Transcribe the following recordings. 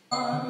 Krishna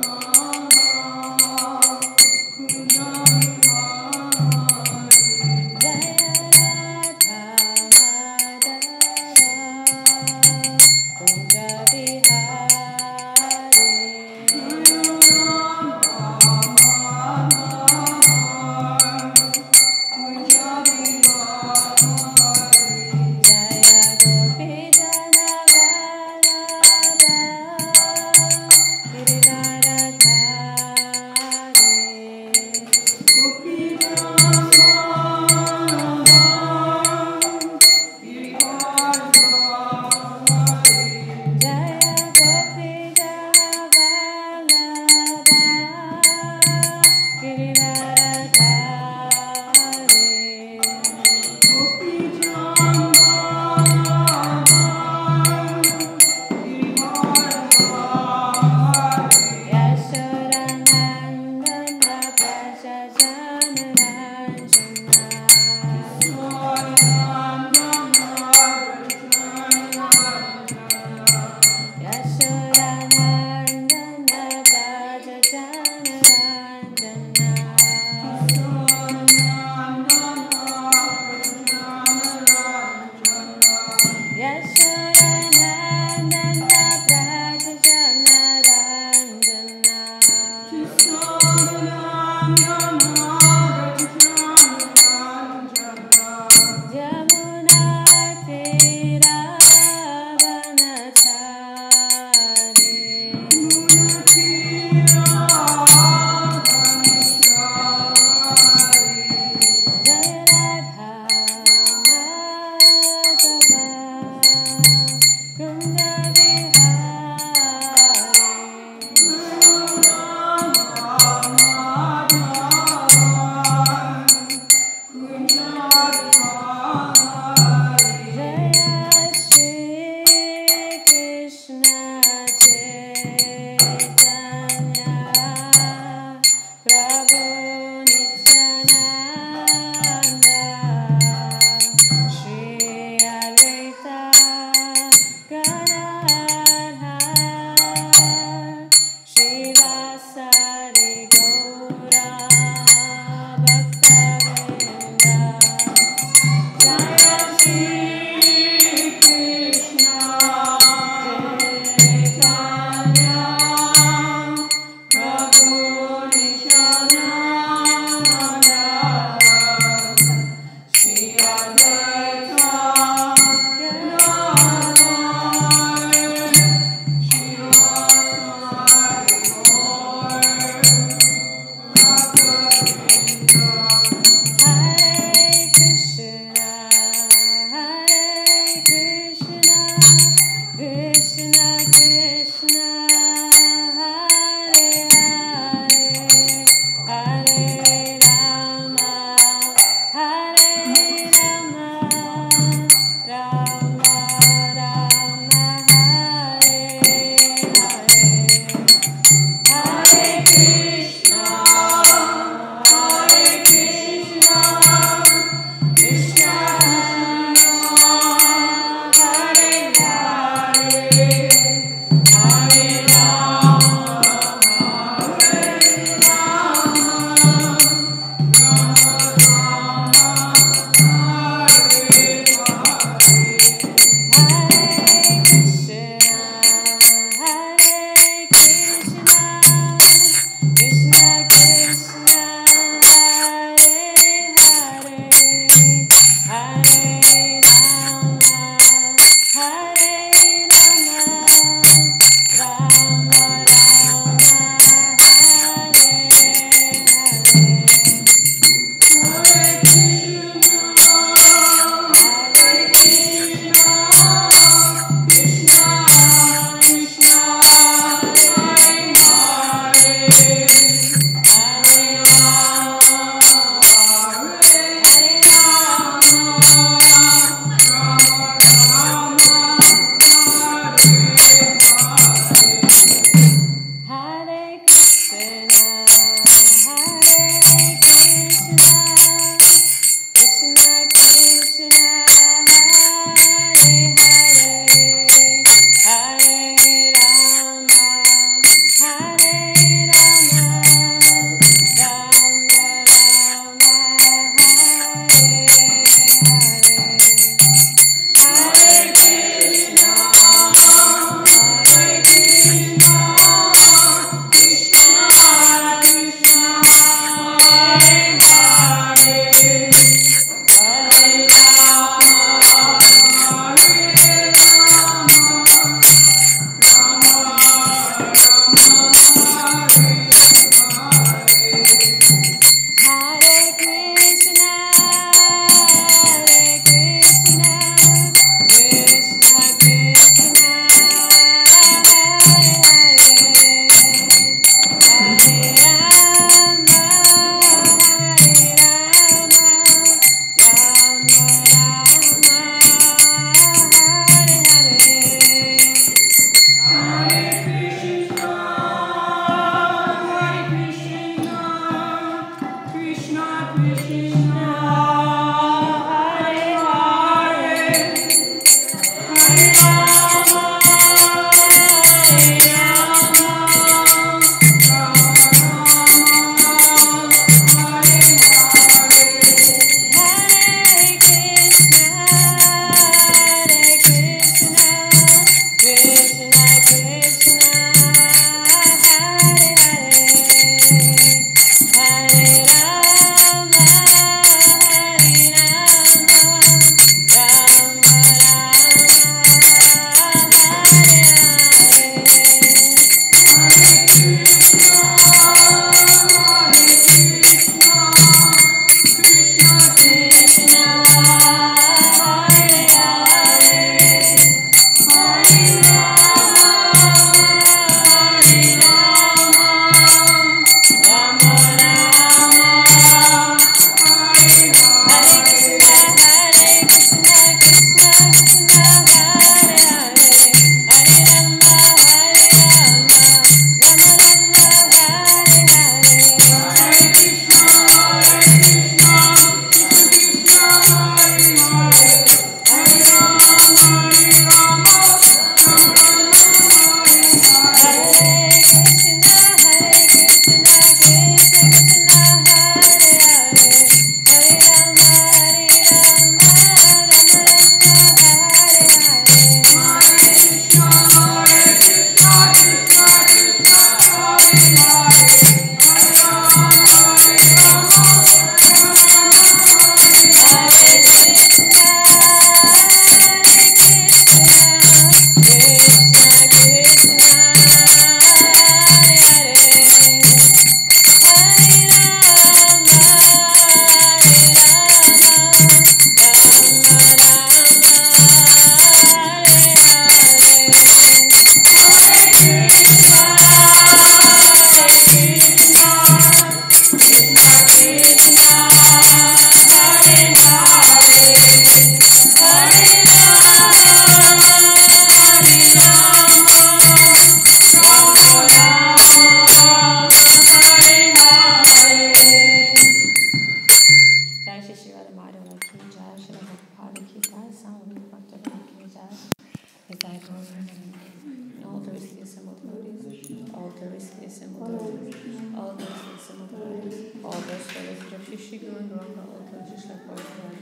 Vishnu Samudaya, all those in Samudaya, all those brothers of Shishi Guru and Rama, all those just like Prabhupada.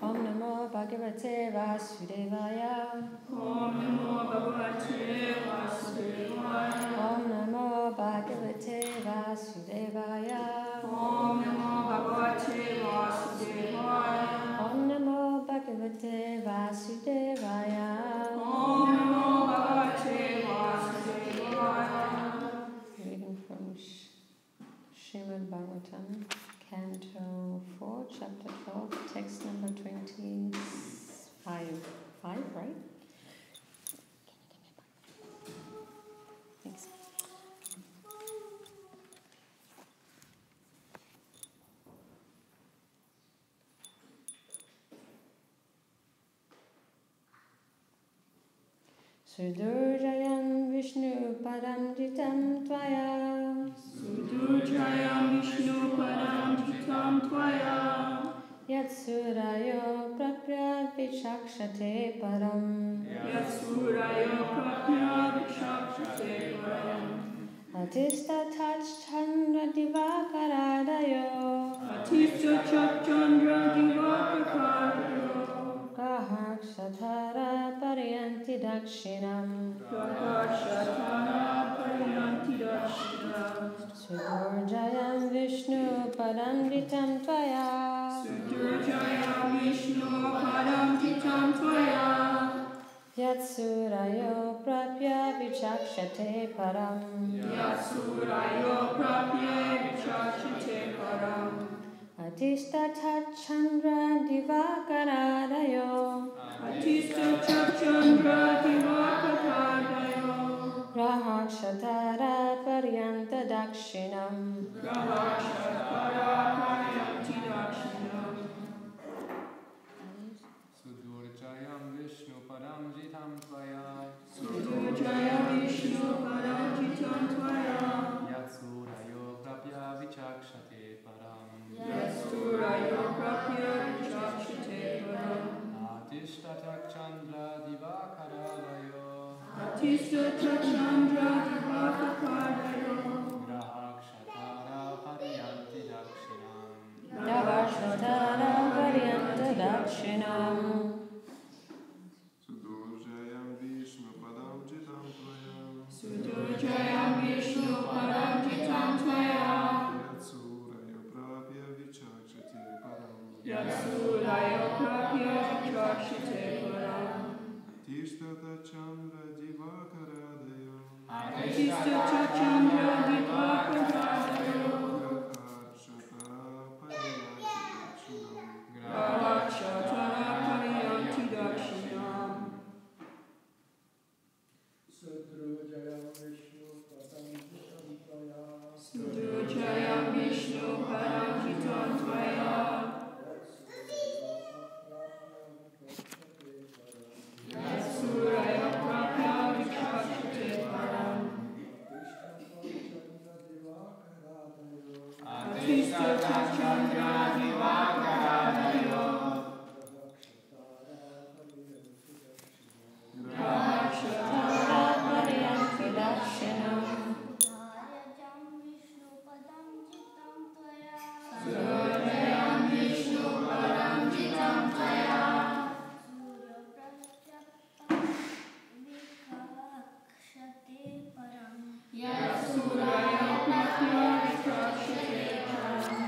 Om Namo Bhagavate Vasudevaya. Om Namo Bhagavate Vasudevaya. Om Namo Bhagavate Vasudevaya. Om Namo Bhagavate Vasudevaya. Om Namo Bhagavate Vasudevaya. Om Namo Bhagavate Vasudevaya. Reading from Śrīmad Bhāgavatam, Canto 4, Chapter 12, text number 25. 5, right? Thanks. Sudurjayam Vishnu Padam Jitam Tvaya. Sudurjayam Vishnu Padam Jitam Tvaya. Yatsurayo Prapya Vichakshate Param. Yatsurayo Prapya Vichakshate Param. Atisthatach Chandra Divakaradayo. Atisthatach Chandra Divakaradayo. Grahakshatara Paryanti Dakshinam. Grahakshatara Paryanti Dakshinam. Sudurjayam Vishnu Padam Jitam Tvaya. Sudurjayam Vishnu Padam Jitam Tvaya. Yatsurayo Prapya Vichakshate Param. Yatsurayo Prapya Vichakshate Param. Atisthatach Chandra Divakaradayo. Atisthatach Chandra Divakaradayo. Grahakshatara Paryanta Dakshinam. Grahakshatara Paryanti Dakshinam. Sudurjayam Vishnu Padam Jitam Tvaya. Sudurjayam Vishnu Padam Jitam Tvaya. Yatsurayo Prapya Vichakshate Param. Yatsurayo Prapya Vichakshate Param. Atisthatach Chandra Divakaradayo. Atisthatach Chandra Divakaradayo. Grahakshatara Paryanti Dakshinam. Grahakshatara Paryanta Dakshinam. Sudurjayam Vishnu Padam Jitam Tvaya. Sudurjayam Vishnu Padam Jitam Tvaya. Yatsurayo Prapya Vichakshate Param. Yatsurayo Prapya Vichakshate Param. Atisthatach Chandra Divakaradayo. Atisthatach Chandra Divakaradayo. Grahakshatara Paryanti Dakshinam. Grahakshatara Paryanti Dakshinam. Sudurjayam Vishnu Padam Jitam Tvaya. Sudurjayam Vishnu Padam Jitam Tvaya. Yatsurayo Prapya Vichakshate Param. Atisthatach Chandra Divakaradayo. Grahakshatara Paryanti Dakshinam. Sudurjayam Vishnu Padam Jitam Tvaya. Yatsurayo Prapya Vichakshate Param.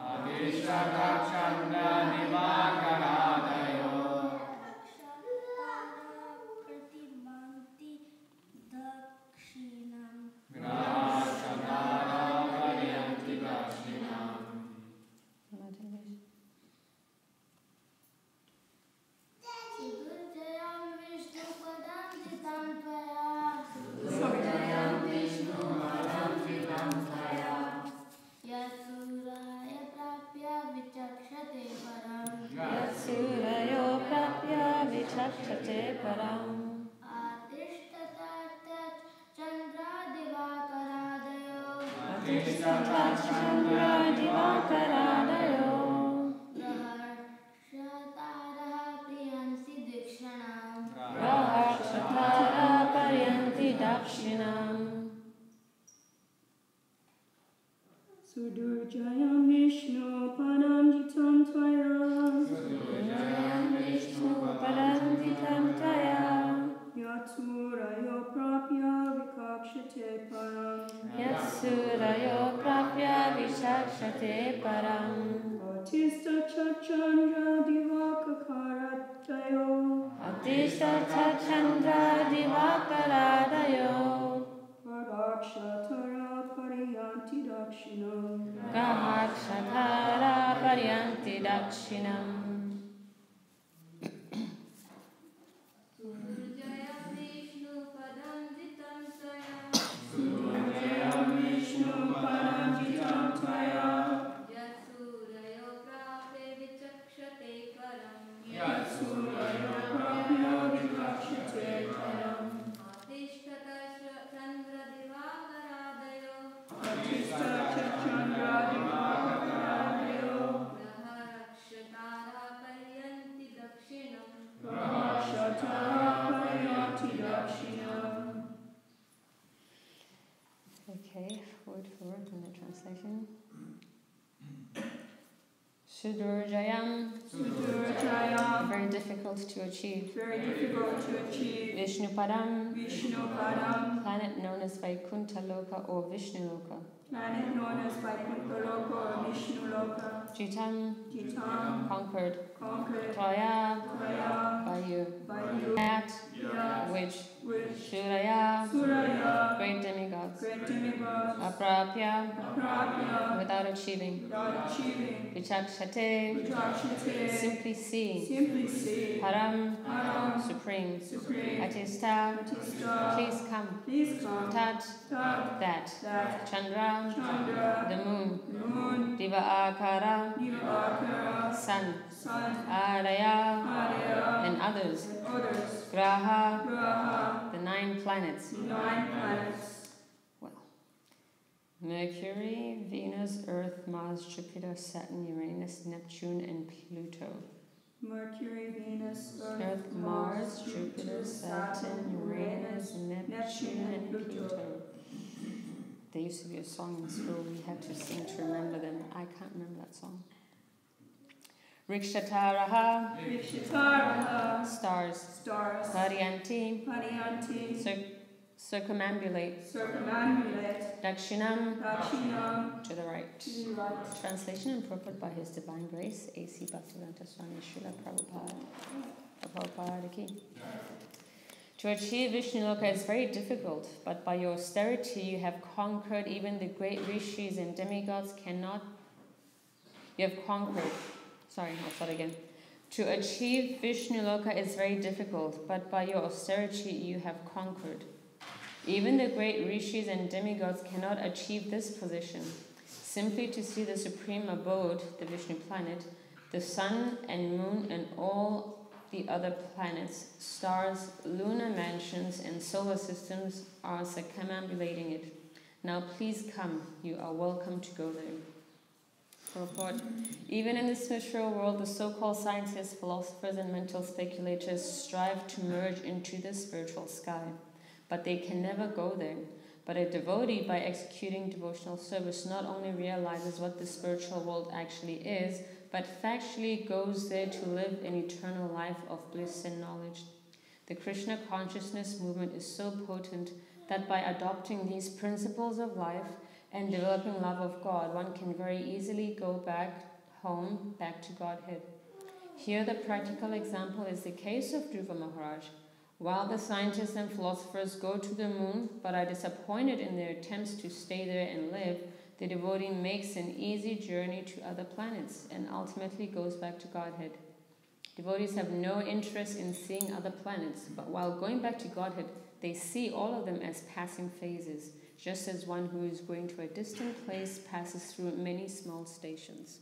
Atisthatach Chandra Divakaradayo. Grahakshatara Paryanti Dakshinam. Sudurjayam Vishnu Padam Jitam Tvaya. Adhisthata Chandra Divakaradayo Brahmachari Paryanti Dakshinam Sudurjayam Vishnu Padam Jitam Tvaya Sudurjayam Vishnu Padam Jitam Tvaya Yatsurayo Prapya Vikakshate Param Yatsurayo Prapya Vishakshate Param Adhisthata Chandra Divakaradayo Adhisthata Chandra Divakaradayo Parākshatara Paryanti Dakshinam Brahmachari Paryanti Dakshinam Sudurjayam Vishnu Padam Jitam Tvaya Yatsurayo Prapya Vikakshate Param Adhisthata Chandra Divakaradayo Brahmachari Paryanti Dakshinam. Okay, word for word in the translation. Sudurjayam, Sudurjayam, very difficult to achieve. very difficult to achieve. Vishnupadam, Vishnupadam, planet known as Vaikuntha Loka or Vishnu Loka. planet known as Vaikuntha-loka or Vishnu-loka. Jitam, Jitam, conquered. conquered. Traya, Traya, by you. by you. At, Yeah, which. which. Suraya, Suraya, great demigods. great demigods. Aprapya, Aprapya, without achieving. without achieving. Vichakshate, Vikakshate, simply see. simply see. Param, Param, supreme. supreme. Atista, Atista, please come. please come. Tat, Tat, that. that. Chandra, Chandra, the moon. moon. Diva-akara, Divakara, sun. sun. Araya, Arya, and others. and others. Graha, Graha, the 9 planets. 9 planets. Well, Mercury, Venus, Earth, Mars, Jupiter, Saturn, Uranus, Neptune, and Pluto. Mercury, Venus, Earth, Mars, Jupiter, Saturn, Uranus, Neptune, and Pluto. There used to be a song in school we had to sing to remember them. I can't remember that song. Rikshataraha, Vikshitaraha, stars. stars. Paryanti, Paryanti, circumambulate. circumambulate. Dakshinam, Dakshinam, to the right. to the right. Translation and purport by His Divine Grace, A.C. Bhaktivedanta Swami Srila Prabhupada. Prabhupada ki. To achieve Vishnu Loka is very difficult, but by your austerity you have conquered even the great rishis and demigods cannot. You have conquered. Sorry, I'll start again. To achieve Vishnu Loka is very difficult, but by your austerity you have conquered. Even the great rishis and demigods cannot achieve this position. Simply to see the supreme abode, the Vishnu planet, the sun and moon and all the other planets, stars, lunar mansions and solar systems are circumambulating it. Now please come, you are welcome to go there. Purport. Even in this material world, the so-called scientists, philosophers and mental speculators strive to merge into the spiritual sky, but they can never go there. But a devotee, by executing devotional service, not only realizes what the spiritual world actually is, but factually goes there to live an eternal life of bliss and knowledge. The Krishna consciousness movement is so potent that by adopting these principles of life and developing love of God, one can very easily go back home, back to Godhead. Here the practical example is the case of Dhruva Maharaj. While the scientists and philosophers go to the moon but are disappointed in their attempts to stay there and live, the devotee makes an easy journey to other planets and ultimately goes back to Godhead. Devotees have no interest in seeing other planets, but while going back to Godhead, they see all of them as passing phases, just as one who is going to a distant place passes through many small stations.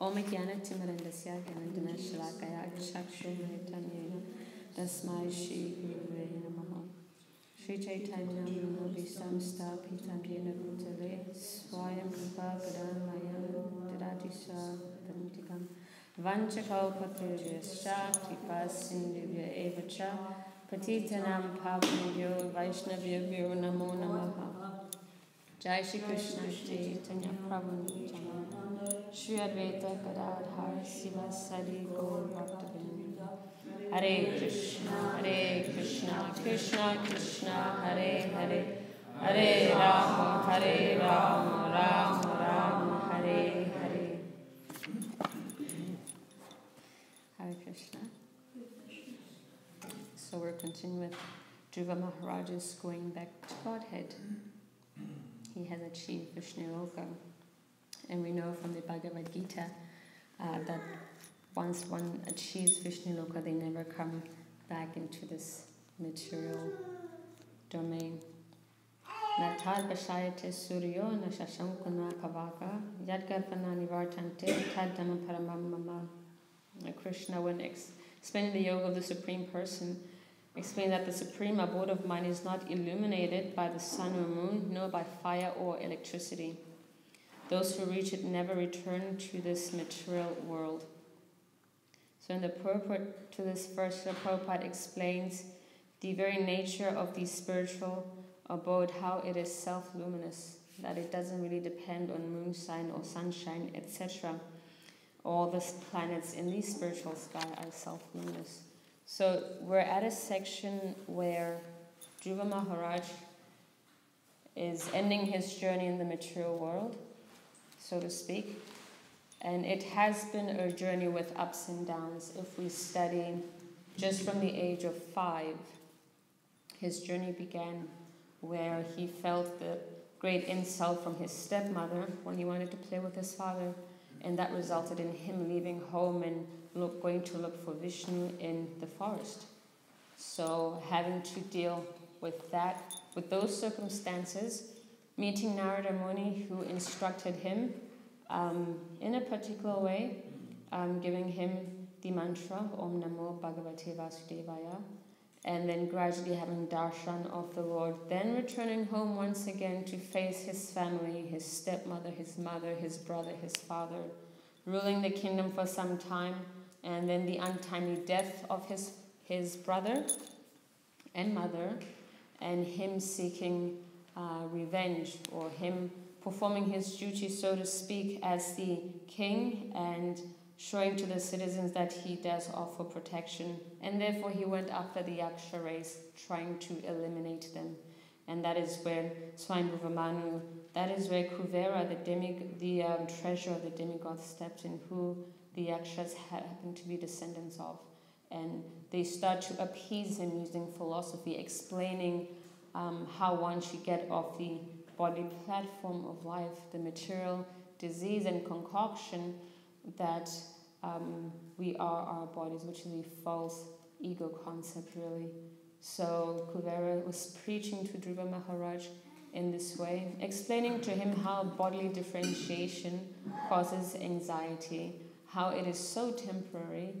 Om Jnana Timirandasya Jnanandana Shalakaya Chakshurvetanyena Tasmai Shri Gurave Namaha. Shri Chaitanya Manobhisam Stapitam Yena Bhutale Swayam Prabhupada Mayam Dadadisa Dantikam Vanchakalpatirjascha Kripasindhivya Evacha Patitanam Pavanyo Vaishnavyo Namo Namaha. Jai Shri Krishna Chaitanya Prabhu Nityananda Shri Advaita Gadadhar Siva Sadi Gaur Bhaktivedanta. Hare Krishna Krishna Krishna Hare Hare Hare Rama Rama Rama Hare Hare. Hare Krishna. So we're continuing with Dhruva Maharaj's going back to Godhead. He has achieved Vishnu Loka. And we know from the Bhagavad Gita that once one achieves Vishnu Loka, they never come back into this material domain. Natad Bashayate Suryo na Shashankuna Kavaka Yadgarpana Nivartante Tadama Paramamama. Krishna, when explaining the yoga of the Supreme Person, explained that the supreme abode of mind is not illuminated by the sun or moon, nor by fire or electricity. Those who reach it never return to this material world. So in the purport to this verse, Prabhupada explains the very nature of the spiritual abode, how it is self-luminous, that it doesn't really depend on moon sign or sunshine, etc. All the planets in the spiritual sky are self-luminous. So we're at a section where Dhruva Maharaj is ending his journey in the material world, so to speak. And it has been a journey with ups and downs. If we study just from the age of 5, his journey began where he felt the great insult from his stepmother when he wanted to play with his father, and that resulted in him leaving home and going to look for Vishnu in the forest. So having to deal with that, with those circumstances, meeting Narada Muni, who instructed him in a particular way, giving him the mantra Om Namo Bhagavate Vasudevaya, and then gradually having darshan of the Lord, then returning home once again to face his family, his stepmother, his mother, his brother, his father, ruling the kingdom for some time, and then the untimely death of his brother and mother, and him seeking revenge, or him performing his duty, so to speak, as the king, and showing to the citizens that he does offer protection. And therefore he went after the Yaksha race, trying to eliminate them. And that is where Swami Bhuvamanu, that is where Kuvera, the treasure of the demigod, stepped in, who the Yakshas happen to be descendants of. And they start to appease him using philosophy, explaining how one should get off the body platform of life, the material disease and concoction that we are our bodies, which is a false ego concept, really. So Kuvera was preaching to Dhruva Maharaj in this way, explaining to him how bodily differentiation causes anxiety, how it is so temporary,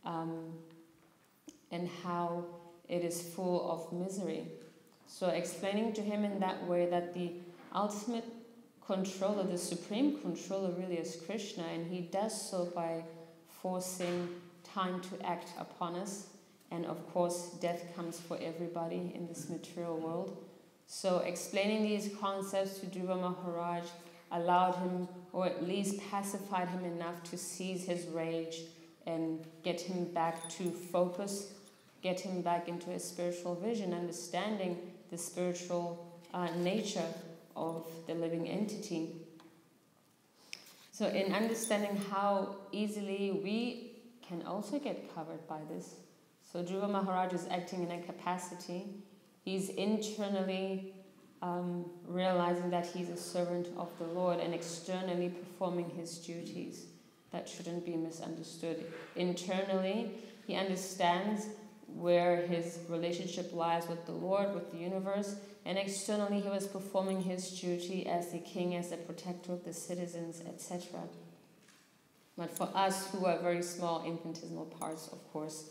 and how it is full of misery. So explaining to him in that way that the ultimate controller, the supreme controller, really is Krishna, and he does so by forcing time to act upon us. And of course, death comes for everybody in this material world. So explaining these concepts to Dhruva Maharaj allowed him, or at least pacified him enough to seize his rage and get him back to focus, get him back into his spiritual vision, understanding the spiritual nature of the living entity. So in understanding how easily we can also get covered by this, so Dhruva Maharaj is acting in a capacity. He's internally realizing that he's a servant of the Lord, and externally performing his duties. That shouldn't be misunderstood. Internally, he understands where his relationship lies with the Lord, with the universe, and externally he was performing his duty as the king, as the protector of the citizens, etc. But for us who are very small, infinitesimal parts, of course,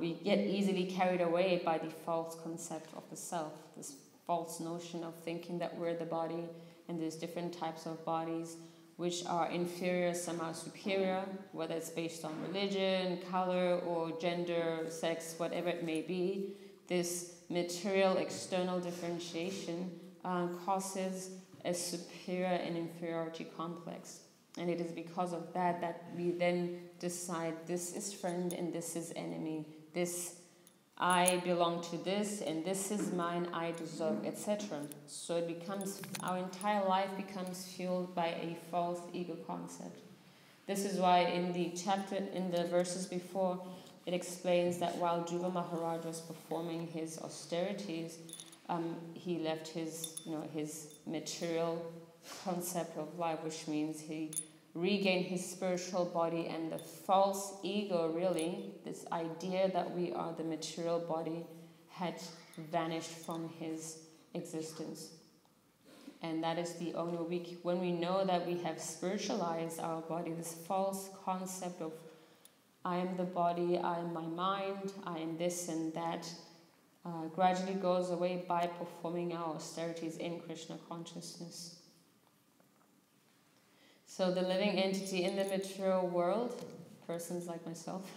We get easily carried away by the false concept of the self, this false notion of thinking that we're the body, and there's different types of bodies which are inferior, some are superior, whether it's based on religion, color, or gender, sex, whatever it may be. This material external differentiation causes a superior and inferiority complex. And it is because of that that we then decide this is friend and this is enemy. This, I belong to this and this is mine, I deserve, etc. So it becomes, our entire life becomes fueled by a false ego concept. This is why in the chapter, in the verses before, it explains that while Dhruva Maharaj was performing his austerities, he left his, his material concept of life, which means he regained his spiritual body, and the false ego, really, this idea that we are the material body, had vanished from his existence. And that is the only when we know that we have spiritualized our body, this false concept of I am the body, I am my mind, I am this and that, gradually goes away by performing our austerities in Krishna consciousness. So the living entity in the material world, persons like myself,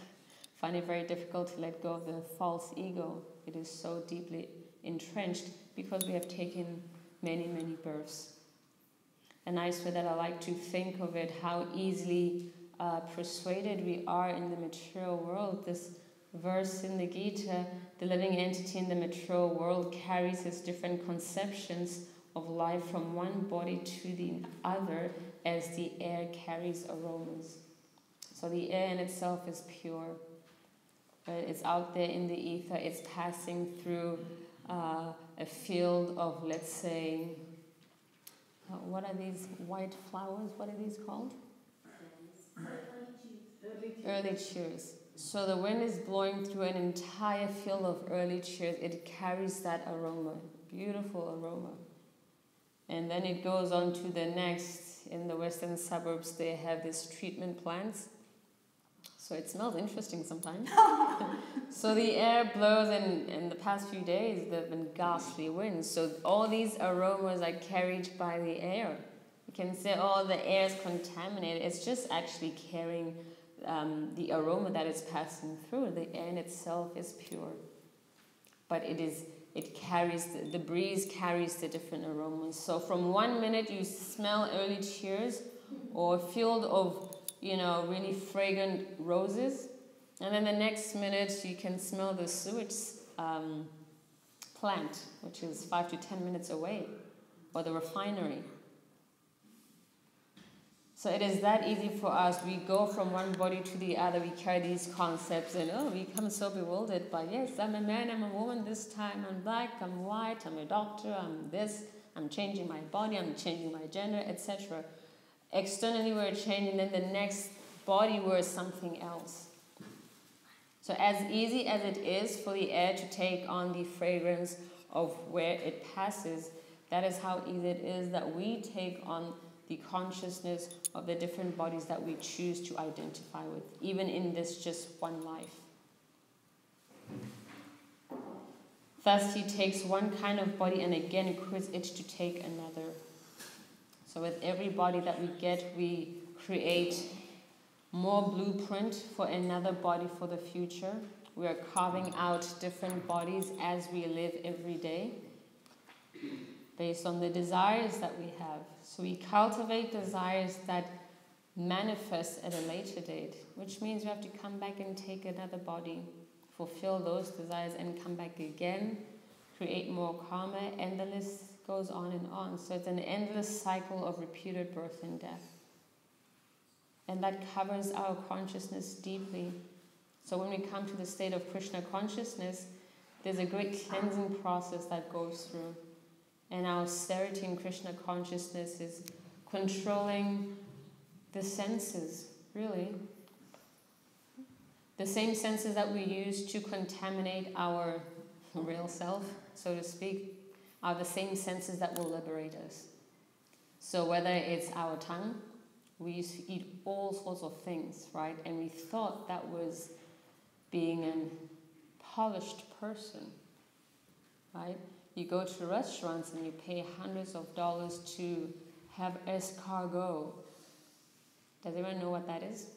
find it very difficult to let go of the false ego. It is so deeply entrenched because we have taken many, many births. A nice way that I like to think of it, how easily persuaded we are in the material world. This verse in the Gita, the living entity in the material world carries its different conceptions of life from one body to the other as the air carries aromas. So the air in itself is pure. It's out there in the ether. It's passing through a field of, let's say, what are these white flowers? What are these called? Early cheers. So the wind is blowing through an entire field of early cheers. It carries that aroma, beautiful aroma. And then it goes on to the next. In the western suburbs, they have these treatment plants. So it smells interesting sometimes. So the air blows, and in the past few days, there have been ghastly winds. So all these aromas are carried by the air. You can say, oh, the air is contaminated. It's just actually carrying the aroma that is passing through. The air in itself is pure. But it carries, the breeze carries the different aromas. So from 1 minute you smell early cheers or a field of, really fragrant roses. And then the next minute you can smell the sewage plant, which is 5 to 10 minutes away, or the refinery. So it is that easy for us. We go from one body to the other. We carry these concepts and we become so bewildered by, yes, I'm a man, I'm a woman this time, I'm black, I'm white, I'm a doctor, I'm this, I'm changing my body, I'm changing my gender, etc. Externally we're changing, then the next body we're something else. So as easy as it is for the air to take on the fragrance of where it passes, that is how easy it is that we take on the consciousness of the different bodies that we choose to identify with, even in this just one life. Thus, he takes one kind of body and again quits it to take another. So with every body that we get, we create more blueprint for another body for the future. We are carving out different bodies as we live every day, based on the desires that we have. So we cultivate desires that manifest at a later date, which means we have to come back and take another body, fulfill those desires and come back again, create more karma, and the list goes on and on. So it's an endless cycle of repeated birth and death. And that covers our consciousness deeply. So when we come to the state of Krishna consciousness, there's a great cleansing process that goes through. And our austerity in Krishna consciousness is controlling the senses, really. The same senses that we use to contaminate our real self, so to speak, are the same senses that will liberate us. So whether it's our tongue, we used to eat all sorts of things, right? And we thought that was being a polished person, right? You go to restaurants and you pay hundreds of dollars to have escargot. Does anyone know what that is?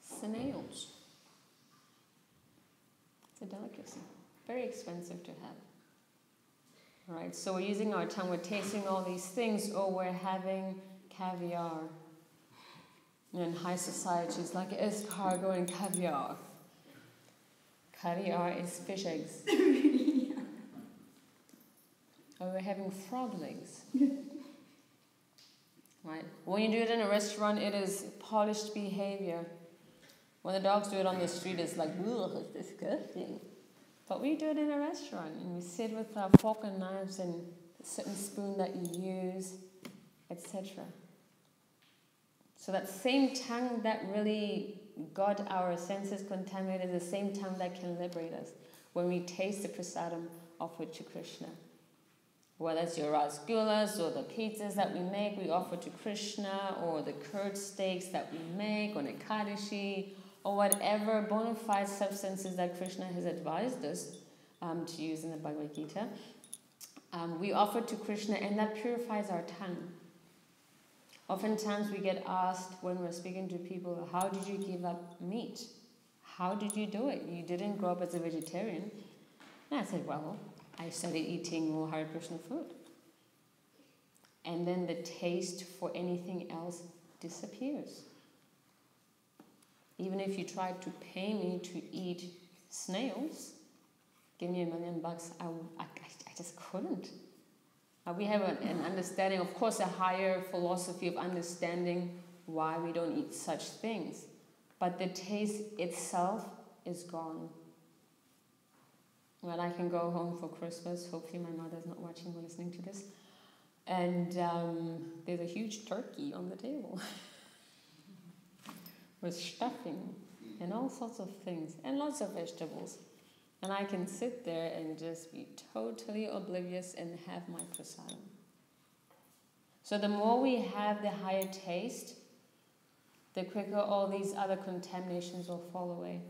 Snails. It's a delicacy. Very expensive to have. Right, so we're using our tongue, we're tasting all these things, or we're having caviar. In high societies like escargot and caviar. Caviar is fish eggs. Or we're having frog legs. Right? When you do it in a restaurant, it is polished behavior. When the dogs do it on the street, it's like, ugh, it's disgusting. But we do it in a restaurant, and we sit with our fork and knives and a certain spoon that you use, etc. So that same tongue that really got our senses contaminated is the same tongue that can liberate us when we taste the prasadam offered to Krishna. Whether it's your rasgullas or the pizzas that we make, we offer to Krishna, or the curd steaks that we make on Ekadashi, or whatever bona fide substances that Krishna has advised us to use in the Bhagavad Gita, we offer to Krishna, and that purifies our tongue. Oftentimes we get asked when we're speaking to people, how did you give up meat? How did you do it? You didn't grow up as a vegetarian. And I said, well, I started eating more Hare Krishna food. And then the taste for anything else disappears. Even if you tried to pay me to eat snails, give me $1 million, I just couldn't. We have an understanding, of course, a higher philosophy of understanding why we don't eat such things. But the taste itself is gone. Well, I can go home for Christmas. Hopefully my mother's not watching or listening to this. And there's a huge turkey on the table with stuffing and all sorts of things and lots of vegetables. And I can sit there and just be totally oblivious and have my prasadam. So the more we have the higher taste, the quicker all these other contaminations will fall away.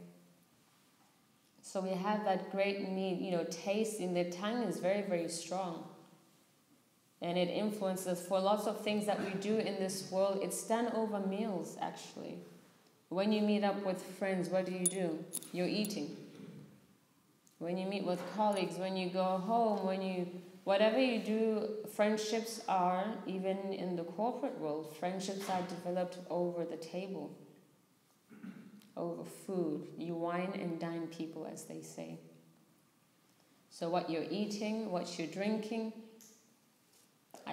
So we have that great need, taste in the tongue is very, very strong. And it influences for lots of things that we do in this world. It's done over meals, actually. When you meet up with friends, what do? You're eating. When you meet with colleagues, when you go home, whatever you do, friendships are, even in the corporate world, friendships are developed over the table, over food. You wine and dine people, as they say. So what you're eating, what you're drinking,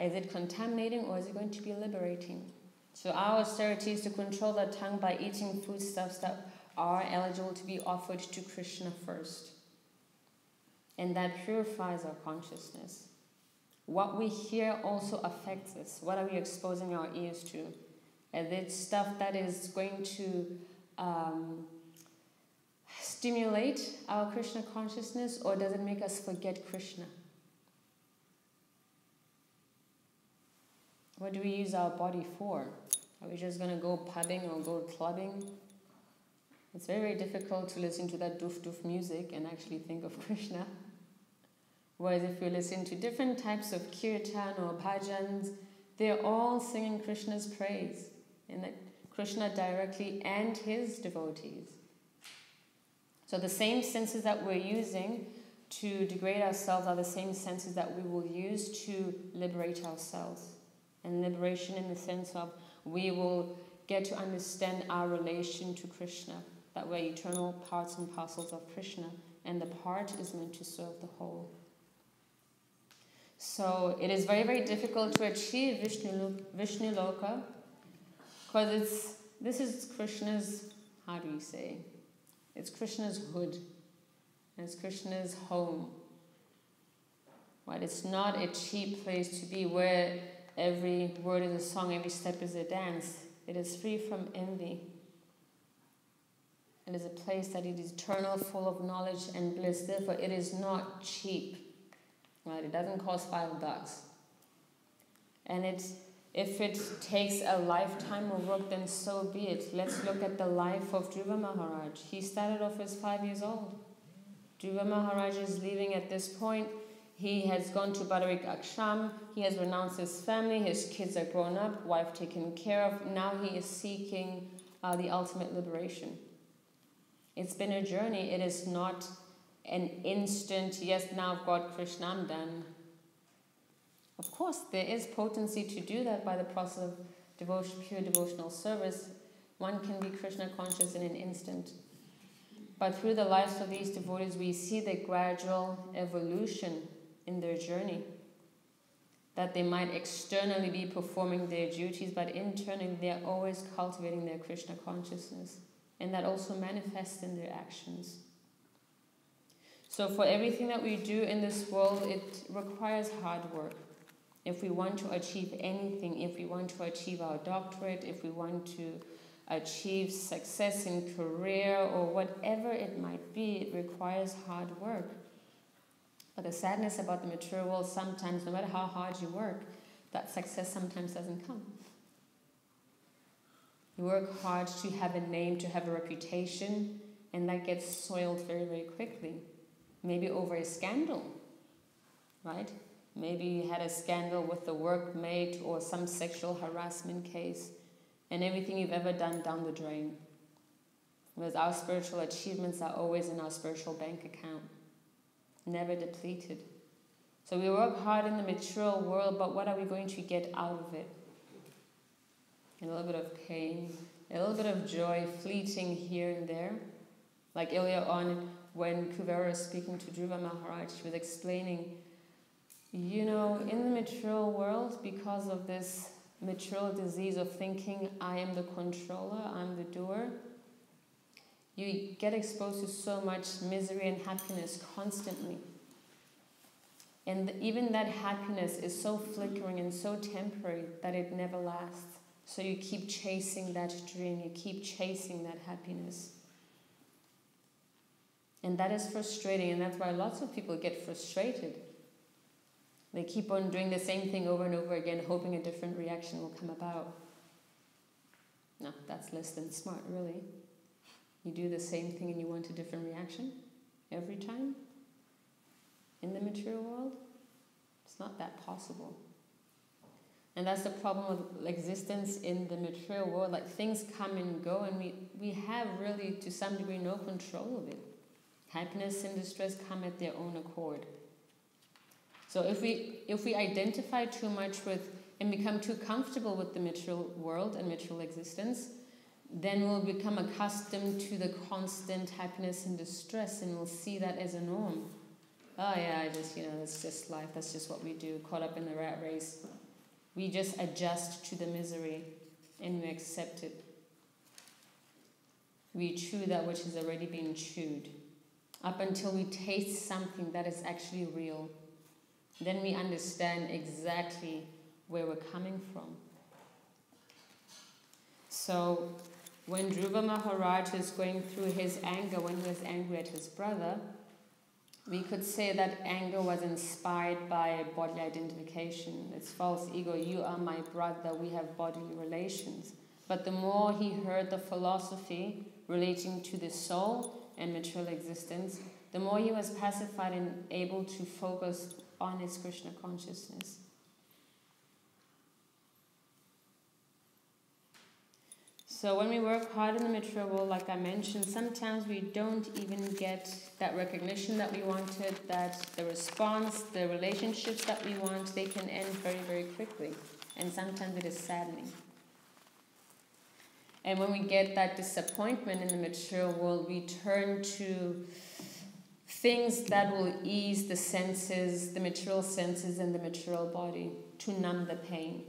is it contaminating or is it going to be liberating? So our austerity is to control the tongue by eating foodstuffs that are eligible to be offered to Krishna first. And that purifies our consciousness. What we hear also affects us. What are we exposing our ears to? Is it stuff that is going to stimulate our Krishna consciousness, or does it make us forget Krishna? What do we use our body for? Are we just going to go pubbing or go clubbing? It's very, very difficult to listen to that doof-doof music and actually think of Krishna. Whereas if you listen to different types of kirtan or bhajans, they're all singing Krishna's praise, and that Krishna directly and his devotees. So the same senses that we're using to degrade ourselves are the same senses that we will use to liberate ourselves. And liberation in the sense of we will get to understand our relation to Krishna, that we're eternal parts and parcels of Krishna, and the part is meant to serve the whole. So it is very, very difficult to achieve Vishnu Loka, because this is Krishna's, how do you say? It's Krishna's hood, and it's Krishna's home. Right? It's not a cheap place to be where every word is a song, every step is a dance. It is free from envy. It is a place that it is eternal, full of knowledge and bliss. Therefore, it is not cheap. Right? It doesn't cost $5. And it If it takes a lifetime of work, then so be it. Let's look at the life of Dhruva Maharaj. He started off as 5 years old. Dhruva Maharaj is leaving at this point. He has gone to Brahmachari Ashram. He has renounced his family. His kids are grown up, wife taken care of. Now he is seeking the ultimate liberation. It's been a journey. It is not an instant, yes, now I've got Krishna, I'm done. Of course, there is potency to do that by the process of devotion, pure devotional service. One can be Krishna conscious in an instant. But through the lives of these devotees, we see the gradual evolution in their journey. That they might externally be performing their duties, but internally they are always cultivating their Krishna consciousness. And that also manifests in their actions. So for everything that we do in this world, it requires hard work. If we want to achieve anything, if we want to achieve our doctorate, if we want to achieve success in career or whatever it might be, it requires hard work. But the sadness about the material world, sometimes, no matter how hard you work, that success sometimes doesn't come. You work hard to have a name, to have a reputation, and that gets soiled very, very quickly. Maybe over a scandal, right? Maybe you had a scandal with the workmate or some sexual harassment case, and everything you've ever done down the drain. Whereas our spiritual achievements are always in our spiritual bank account, never depleted. So we work hard in the material world, but what are we going to get out of it? A little bit of pain, a little bit of joy, fleeting here and there. Like earlier on, when Kuvera was speaking to Dhruva Maharaj, she was explaining, you know, in the material world, because of this material disease of thinking, I am the controller, I'm the doer, you get exposed to so much misery and happiness constantly. And even that happiness is so flickering and so temporary that it never lasts. So you keep chasing that dream, you keep chasing that happiness. And that is frustrating, and that's why lots of people get frustrated. They keep on doing the same thing over and over again, hoping a different reaction will come about. No, that's less than smart, really. You do the same thing and you want a different reaction every time in the material world? It's not that possible. And that's the problem with existence in the material world. Like, things come and go, and we have really, to some degree, no control of it. Happiness and distress come at their own accord. So if we identify too much with and become too comfortable with the material world and material existence, then we'll become accustomed to the constant happiness and distress, and we'll see that as a norm. Oh yeah, that's just life, that's just what we do, caught up in the rat race. We just adjust to the misery and we accept it. We chew that which has already been chewed, up until we taste something that is actually real. Then we understand exactly where we're coming from. So when Dhruva Maharaj is going through his anger, when he was angry at his brother, we could say that anger was inspired by body identification. It's false ego. You are my brother. We have bodily relations. But the more he heard the philosophy relating to the soul and material existence, the more he was pacified and able to focus on his Krishna consciousness. So when we work hard in the material world, like I mentioned, sometimes we don't even get that recognition that we wanted, that the response, the relationships that we want, they can end very, very quickly. And sometimes it is saddening. And when we get that disappointment in the material world, we turn to things that will ease the senses, the material senses and the material body, to numb the pain.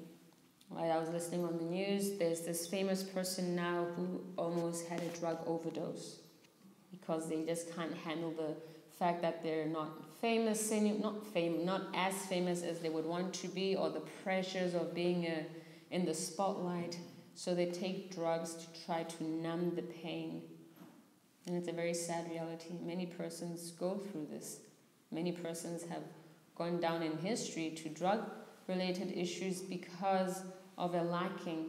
Right, I was listening on the news, there's this famous person now who almost had a drug overdose because they just can't handle the fact that they're not famous, not as famous as they would want to be, or the pressures of being in the spotlight. So they take drugs to try to numb the pain. And it's a very sad reality. Many persons go through this. Many persons have gone down in history to drug-related issues because of a lacking.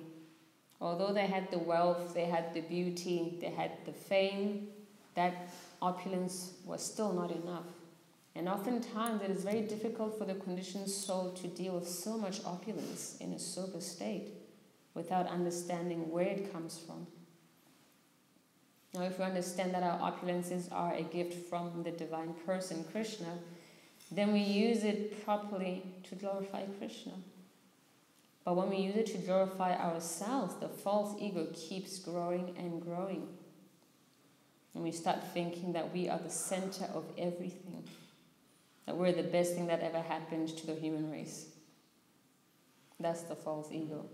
Although they had the wealth, they had the beauty, they had the fame, that opulence was still not enough. And oftentimes it is very difficult for the conditioned soul to deal with so much opulence in a sober state without understanding where it comes from. Now, if we understand that our opulences are a gift from the divine person, Krishna, then we use it properly to glorify Krishna. But when we use it to glorify ourselves, the false ego keeps growing and growing. And we start thinking that we are the center of everything, that we're the best thing that ever happened to the human race. That's the false ego.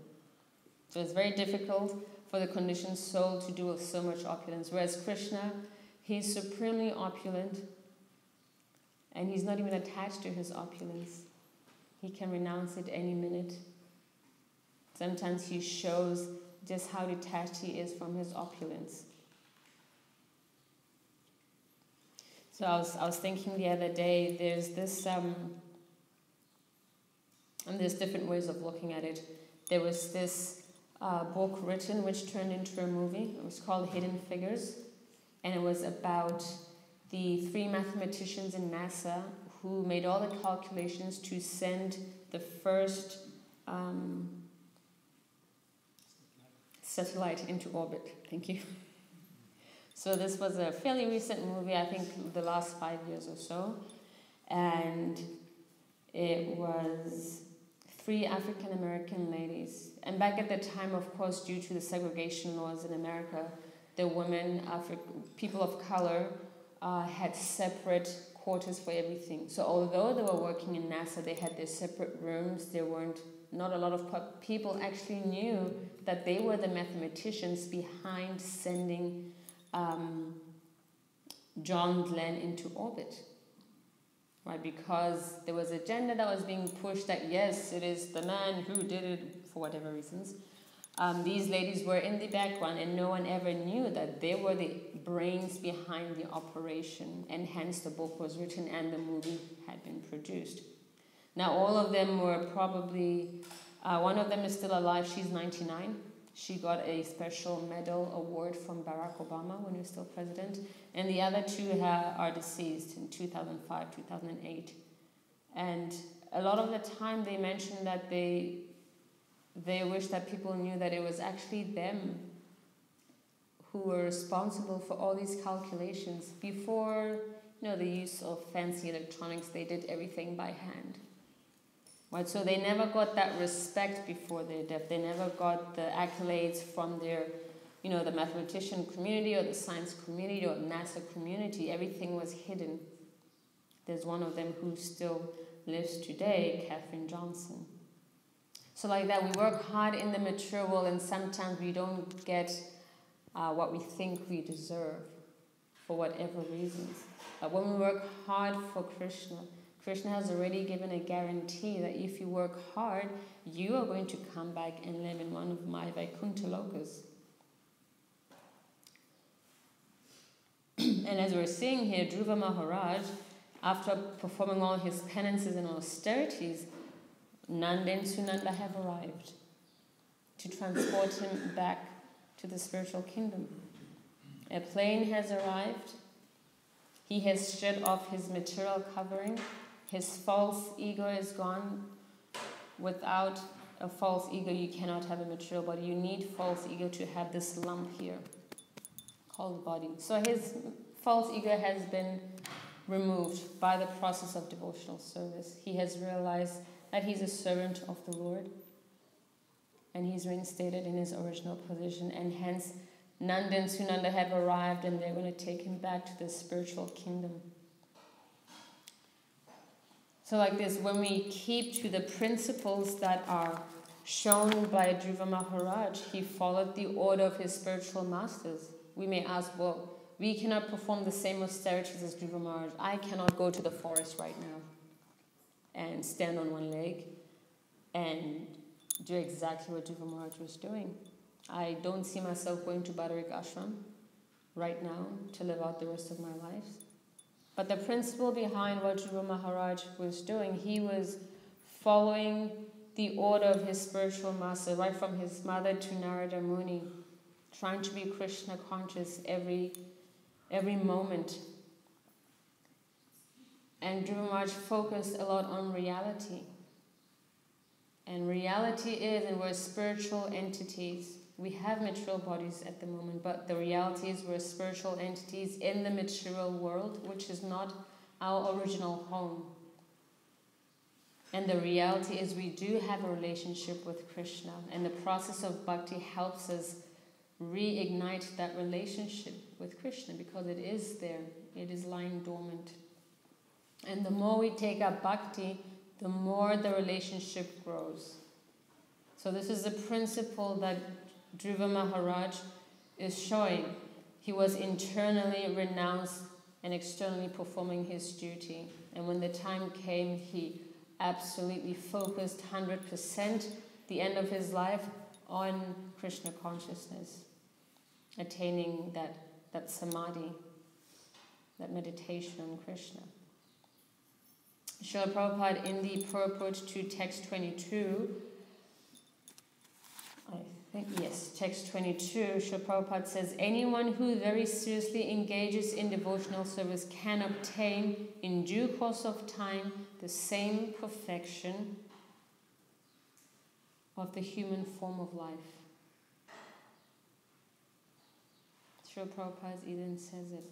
So it's very difficult for the conditioned soul to deal with so much opulence. Whereas Krishna, he's supremely opulent, and he's not even attached to his opulence. He can renounce it any minute. Sometimes he shows just how detached he is from his opulence. So I was thinking the other day, there's this, and there's different ways of looking at it. There was this book written which turned into a movie. It was called Hidden Figures, and it was about the 3 mathematicians in NASA who made all the calculations to send the first satellite into orbit. Thank you. So this was a fairly recent movie, I think the last 5 years or so, and it was 3 African American ladies. And back at the time, of course, due to the segregation laws in America, the women, people of color, had separate quarters for everything. So although they were working in NASA, they had their separate rooms. Not a lot of people actually knew that they were the mathematicians behind sending John Glenn into orbit. Right, because there was an agenda that was being pushed that yes, it is the man who did it for whatever reasons. These ladies were in the background and no one ever knew that they were the brains behind the operation, and hence the book was written and the movie had been produced. Now all of them were probably, one of them is still alive, she's 99. She got a special medal award from Barack Obama when he was still president. And the other 2 are deceased in 2005, 2008. And a lot of the time they mentioned that they wish that people knew that it was actually them who were responsible for all these calculations. Before, the use of fancy electronics, they did everything by hand. Right, so they never got that respect before their death. They never got the accolades from their, the mathematician community or the science community or NASA community. Everything was hidden. There's one of them who still lives today, Katherine Johnson. So like that, we work hard in the material world, and sometimes we don't get what we think we deserve for whatever reasons. But when we work hard for Krishna, Krishna has already given a guarantee that if you work hard, you are going to come back and live in one of my Vaikuntha lokas. And as we're seeing here, Dhruva Maharaj, after performing all his penances and austerities, Nanda and Sunanda have arrived to transport him back to the spiritual kingdom. A plane has arrived. He has shed off his material covering. His false ego is gone. Without a false ego, you cannot have a material body. You need false ego to have this lump here called body. So his false ego has been removed by the process of devotional service. He has realized that he's a servant of the Lord, and he's reinstated in his original position, and hence Nanda and Sunanda have arrived, and they're going to take him back to the spiritual kingdom. So like this, when we keep to the principles that are shown by Dhruva Maharaj, he followed the order of his spiritual masters. We may ask, well, we cannot perform the same austerities as Dhruva Maharaj. I cannot go to the forest right now and stand on one leg and do exactly what Dhruva Maharaj was doing. I don't see myself going to Brahmachari Ashram right now to live out the rest of my life. But the principle behind what Dhruva Maharaj was doing, he was following the order of his spiritual master, right from his mother to Narada Muni, trying to be Krishna conscious every moment. And Dhruva Maharaj focused a lot on reality. And reality is, and we're spiritual entities. We have material bodies at the moment, but the reality is we're spiritual entities in the material world, which is not our original home. And the reality is we do have a relationship with Krishna, and the process of bhakti helps us reignite that relationship with Krishna, because it is there, it is lying dormant. And the more we take up bhakti, the more the relationship grows. So this is the principle that Dhruva Maharaj is showing. He was internally renounced and externally performing his duty. And when the time came, he absolutely focused 100% the end of his life on Krishna consciousness, attaining that samadhi, that meditation on Krishna. Srila Prabhupada in the purport to text 22, text 22, Srila Prabhupada says, anyone who very seriously engages in devotional service can obtain in due course of time the same perfection of the human form of life. Srila Prabhupada even says it.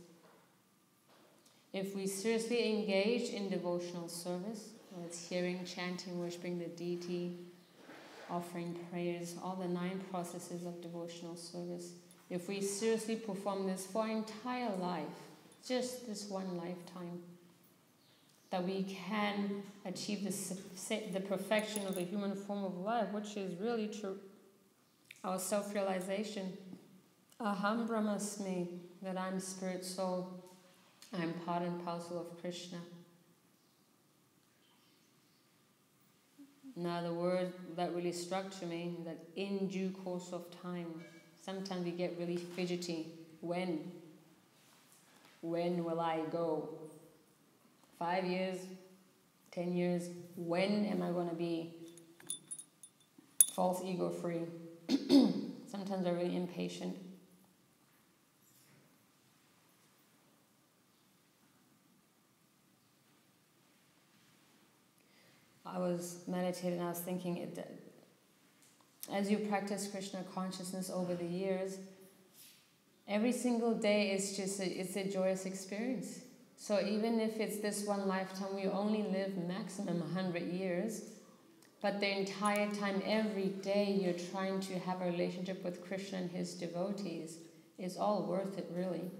If we seriously engage in devotional service, whether it's hearing, chanting, worshipping the deity, offering prayers, all the 9 processes of devotional service, if we seriously perform this for our entire life, just this one lifetime, that we can achieve the perfection of the human form of life, which is really true, our self-realization, aham brahmasmi, that I'm spirit soul, I'm part and parcel of Krishna. Now the word that really struck to me, that in due course of time, sometimes we get really fidgety. When will I go? 5 years, 10 years, when am I going to be false ego free? Sometimes we're really impatient. I was meditating and I was thinking, as you practice Krishna consciousness over the years, every single day is just it's a joyous experience. So even if it's this one lifetime, we only live maximum 100 years, but the entire time, every day, you're trying to have a relationship with Krishna and his devotees. It's all worth it, really.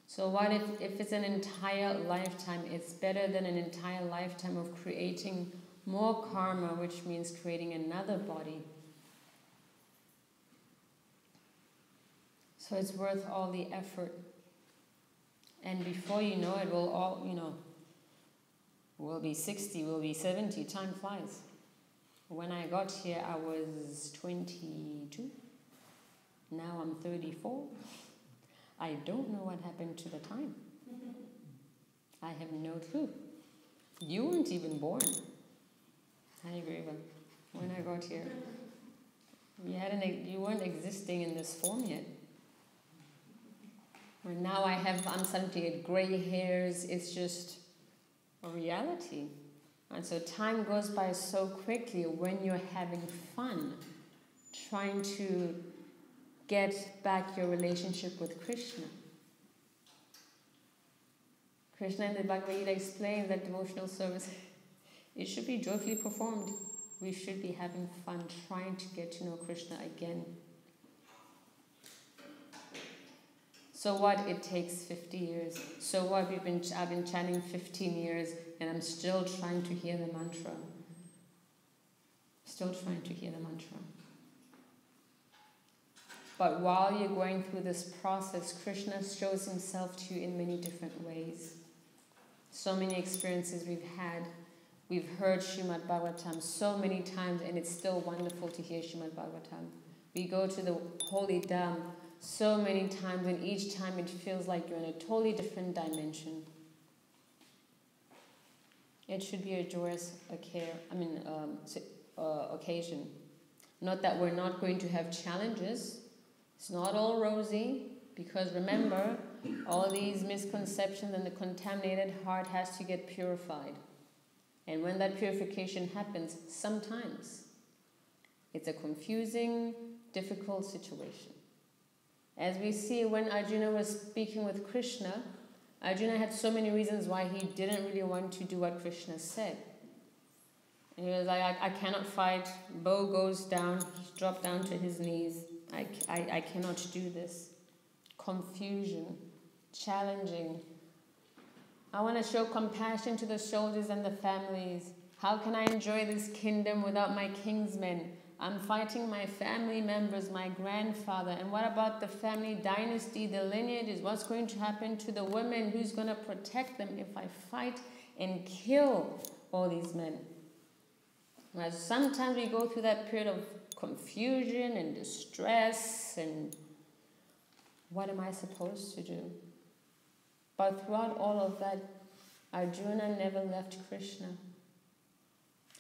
So what if it's an entire lifetime? It's better than an entire lifetime of creating more karma, which means creating another body. So it's worth all the effort. And before you know it, we'll be 60, we'll be 70, time flies. When I got here, I was 22. Now I'm 34. I don't know what happened to the time. I have no clue. You weren't even born. I agree with when I got here. You weren't existing in this form yet. When now I'm starting to get gray hairs. It's just a reality. And so time goes by so quickly when you're having fun, trying to get back your relationship with Krishna. Krishna in the Bhagavad Gita explains that devotional service, it should be joyfully performed. We should be having fun, trying to get to know Krishna again. So what? It takes 50 years. So what? I've been chanting 15 years and I'm still trying to hear the mantra. Still trying to hear the mantra. But while you're going through this process, Krishna shows himself to you in many different ways. So many experiences we've had. We've heard Śrīmad Bhāgavatam so many times, and it's still wonderful to hear Śrīmad Bhāgavatam. We go to the Holy Dham so many times, and each time it feels like you're in a totally different dimension. It should be a joyous affair. occasion. Not that we're not going to have challenges. It's not all rosy, because remember, all these misconceptions and the contaminated heart has to get purified. And when that purification happens, sometimes it's a confusing, difficult situation. As we see, when Arjuna was speaking with Krishna, Arjuna had so many reasons why he didn't really want to do what Krishna said. And he was like, I cannot fight. Bow goes down, he's dropped down to his knees. I cannot do this. Confusion, challenging. I want to show compassion to the soldiers and the families. How can I enjoy this kingdom without my kinsmen? I'm fighting my family members, my grandfather. And what about the family dynasty, the lineages? What's going to happen to the women? Who's going to protect them if I fight and kill all these men? Well, sometimes we go through that period of confusion and distress and what am I supposed to do? But throughout all of that, Arjuna never left Krishna.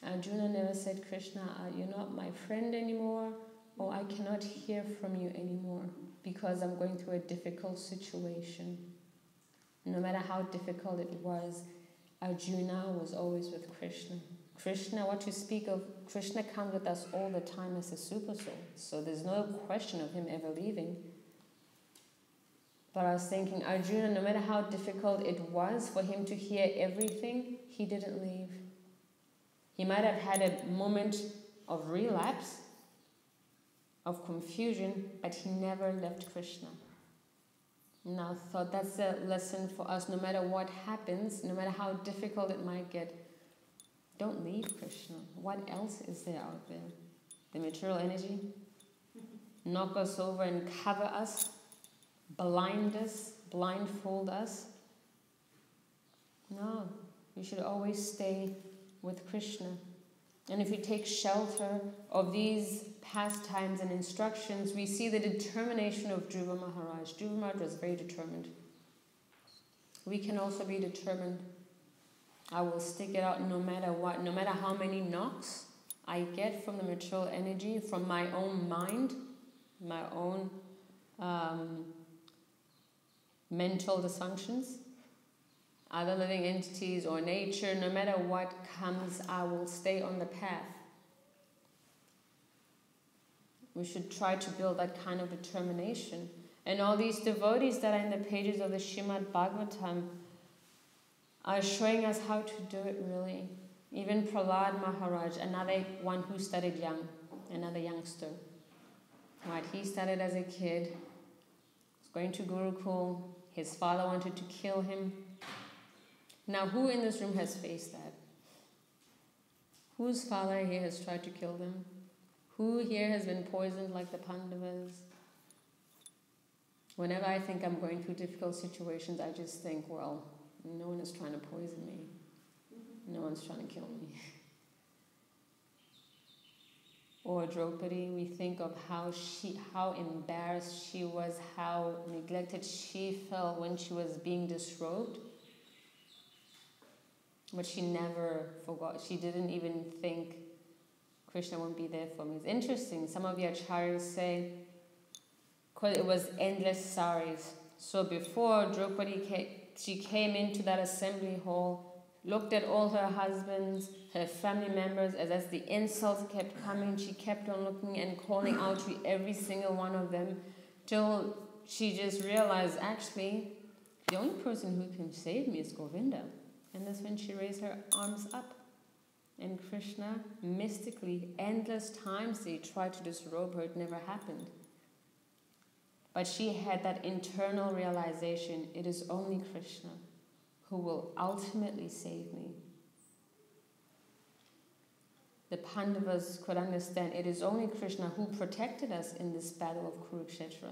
Arjuna never said, Krishna, you're not my friend anymore, or I cannot hear from you anymore because I'm going through a difficult situation. No matter how difficult it was, Arjuna was always with Krishna. Krishna, what you speak of, Krishna comes with us all the time as a super soul. So there's no question of him ever leaving. But I was thinking, Arjuna, no matter how difficult it was for him to hear everything, he didn't leave. He might have had a moment of relapse, of confusion, but he never left Krishna. And I thought that's a lesson for us. No matter what happens, no matter how difficult it might get, don't leave Krishna. What else is there out there? The material energy? Knock us over and cover us? Blind us? Blindfold us? No, we should always stay with Krishna. And if we take shelter of these pastimes and instructions, we see the determination of Dhruva Maharaj. Dhruva Maharaj was very determined. We can also be determined. I will stick it out no matter what, no matter how many knocks I get from the material energy, from my own mind, my own mental dysfunctions, other living entities or nature, no matter what comes, I will stay on the path. We should try to build that kind of determination. And all these devotees that are in the pages of the Śrīmad Bhāgavatam are showing us how to do it really. Even Prahlad Maharaj, another one who studied young, another youngster. Right, he started as a kid, was going to Gurukul, his father wanted to kill him. Now, who in this room has faced that? Whose father here has tried to kill them? Who here has been poisoned like the Pandavas? Whenever I think I'm going through difficult situations, I just think, well, no one is trying to poison me. No one's trying to kill me. Or Draupadi, we think of how embarrassed she was, how neglected she felt when she was being disrobed. But she never forgot. She didn't even think Krishna won't be there for me. It's interesting. Some of the acharyas say, because it was endless saris. So before Draupadi she came into that assembly hall, looked at all her husbands, her family members, as the insults kept coming, she kept on looking and calling out to every single one of them, till she just realized, actually, the only person who can save me is Govinda. And that's when she raised her arms up. And Krishna, mystically, endless times they tried to disrobe her, it never happened. But she had that internal realization, it is only Krishna who will ultimately save me. The Pandavas could understand it is only Krishna who protected us in this battle of Kurukshetra.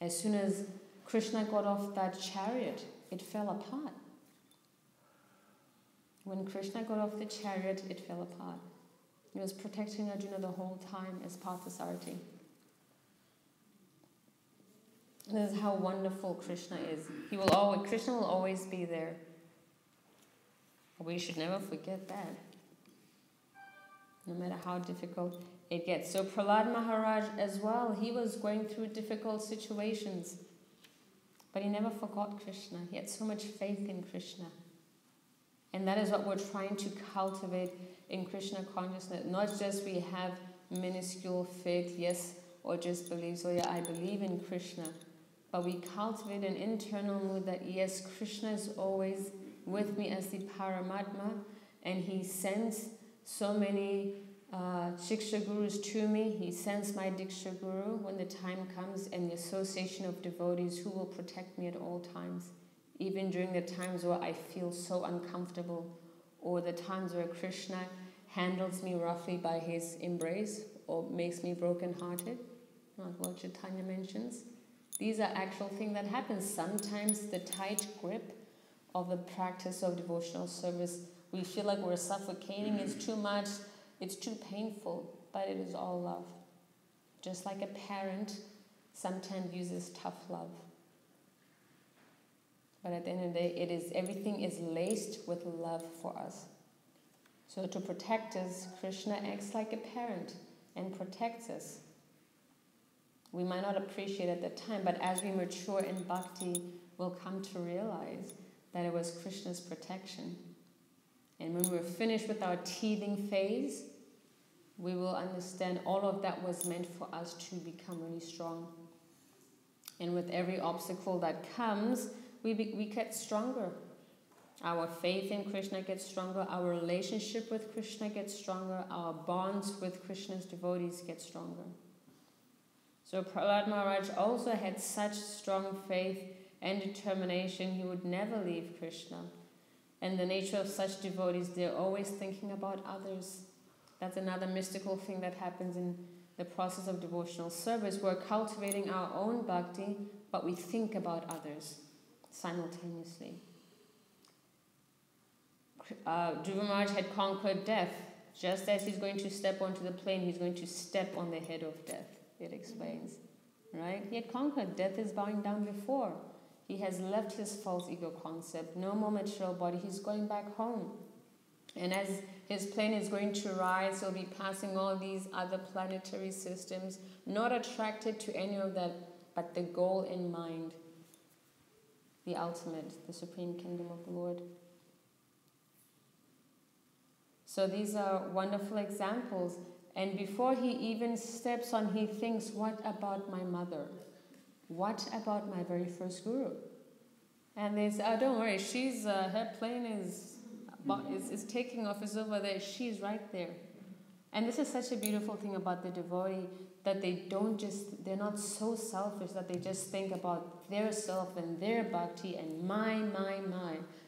As soon as Krishna got off that chariot, it fell apart. When Krishna got off the chariot, it fell apart. He was protecting Arjuna the whole time as Parthasarathi. This is how wonderful Krishna is. Krishna will always be there. We should never forget that. no matter how difficult it gets. So Prahlad Maharaj as well, he was going through difficult situations, but he never forgot Krishna. He had so much faith in Krishna. And that is what we're trying to cultivate in Krishna consciousness. Not just we have minuscule faith, yes, or just believe, so yeah, I believe in Krishna. But we cultivate an internal mood that yes, Krishna is always with me as the Paramatma, and he sends so many Shiksha Gurus to me. He sends my Diksha Guru when the time comes, and the association of devotees who will protect me at all times. Even during the times where I feel so uncomfortable, or the times where Krishna handles me roughly by his embrace, or makes me broken-hearted, like what Chaitanya mentions. These are actual things that happen. Sometimes the tight grip of the practice of devotional service, we feel like we're suffocating, it's too much, it's too painful, but it is all love. Just like a parent sometimes uses tough love. But at the end of the day, everything is laced with love for us. So to protect us, Krishna acts like a parent and protects us. We might not appreciate it at the time, but as we mature in bhakti, we'll come to realize that it was Krishna's protection. And when we're finished with our teething phase, we will understand all of that was meant for us to become really strong. And with every obstacle that comes, we get stronger. Our faith in Krishna gets stronger, our relationship with Krishna gets stronger, our bonds with Krishna's devotees get stronger. So Prahlad Maharaj also had such strong faith and determination, he would never leave Krishna. And the nature of such devotees, they're always thinking about others. That's another mystical thing that happens in the process of devotional service. We're cultivating our own bhakti, but we think about others simultaneously. Dhruva Maharaj had conquered death. Just as he's going to step onto the plane, he's going to step on the head of death, it explains. Right? He had conquered. Death is bowing down before. He has left his false ego concept. No more material body. He's going back home. And as his plane is going to rise, he'll be passing all these other planetary systems, not attracted to any of that, but the goal in mind. The ultimate, the supreme kingdom of the Lord. So these are wonderful examples. And before he even steps on, he thinks, what about my mother? What about my very first guru? And they say, oh, don't worry, she's her plane is taking off, is over there, she's right there. And this is such a beautiful thing about the devotee, that they're not so selfish that they just think about their self and their bhakti and my.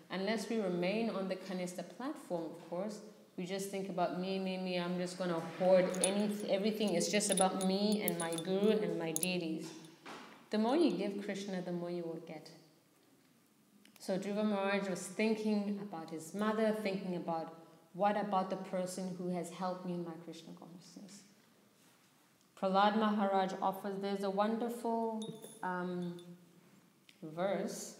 Unless we remain on the Kanistha platform, of course, we just think about me, I'm just going to hoard everything. It's just about me and my guru and my deities. The more you give Krishna, the more you will get. So Dhruva Maharaj was thinking about his mother, thinking about what about the person who has helped me in my Krishna consciousness. Prahlad Maharaj offers, there's a wonderful verse.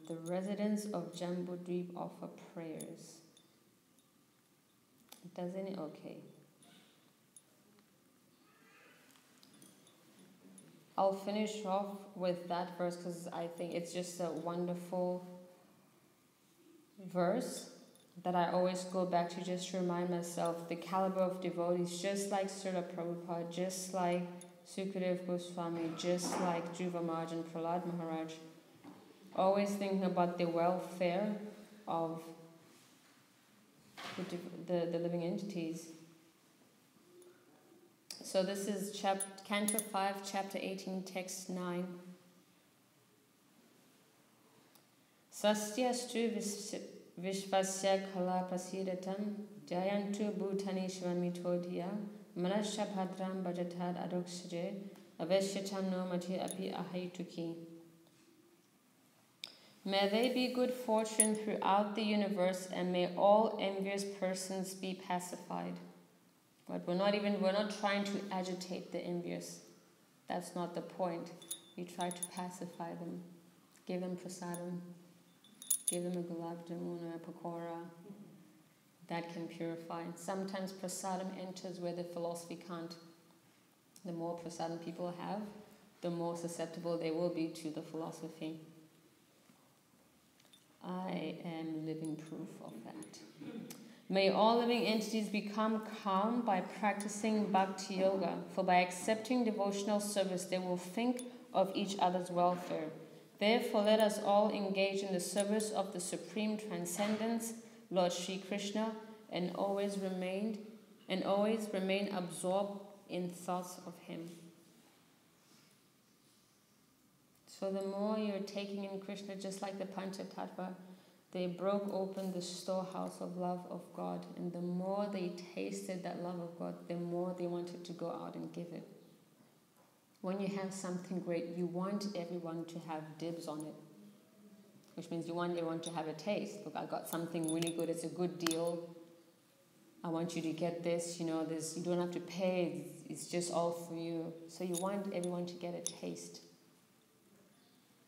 The residents of Jambudweep offer prayers. Doesn't it? Okay. I'll finish off with that verse because I think it's just a wonderful verse that I always go back to just to remind myself the caliber of devotees, just like Srila Prabhupada, just like Sukadeva Goswami, just like Dhruva Maharaj and Prahlad Maharaj, always thinking about the welfare of the living entities. So this is Canto 5, Chapter 18, Text 9. Sastyastu vishvasya kala prasidatam jayantu bhutanishvan mitodhya manasya bhadram bhajatad adokshaje aveshyatam no mati api ahaituki. May there be good fortune throughout the universe, and may all envious persons be pacified. But we're not trying to agitate the envious. That's not the point. We try to pacify them. give them prasadam, give them a gulab jamun or a pakora. That can purify. Sometimes prasadam enters where the philosophy can't. The more prasadam people have, the more susceptible they will be to the philosophy. I am living proof of that. May all living entities become calm by practicing bhakti yoga, for by accepting devotional service they will think of each other's welfare. Therefore, let us all engage in the service of the Supreme Transcendence, Lord Sri Krishna, and always remain absorbed in thoughts of Him. So the more you're taking in Krishna, just like the Panchatattva, they broke open the storehouse of love of God, and the more they tasted that love of God, the more they wanted to go out and give it. When you have something great, you want everyone to have dibs on it, which means you want everyone to have a taste. Look, I got something really good, it's a good deal. I want you to get this, you don't have to pay, it's just all for you. So you want everyone to get a taste.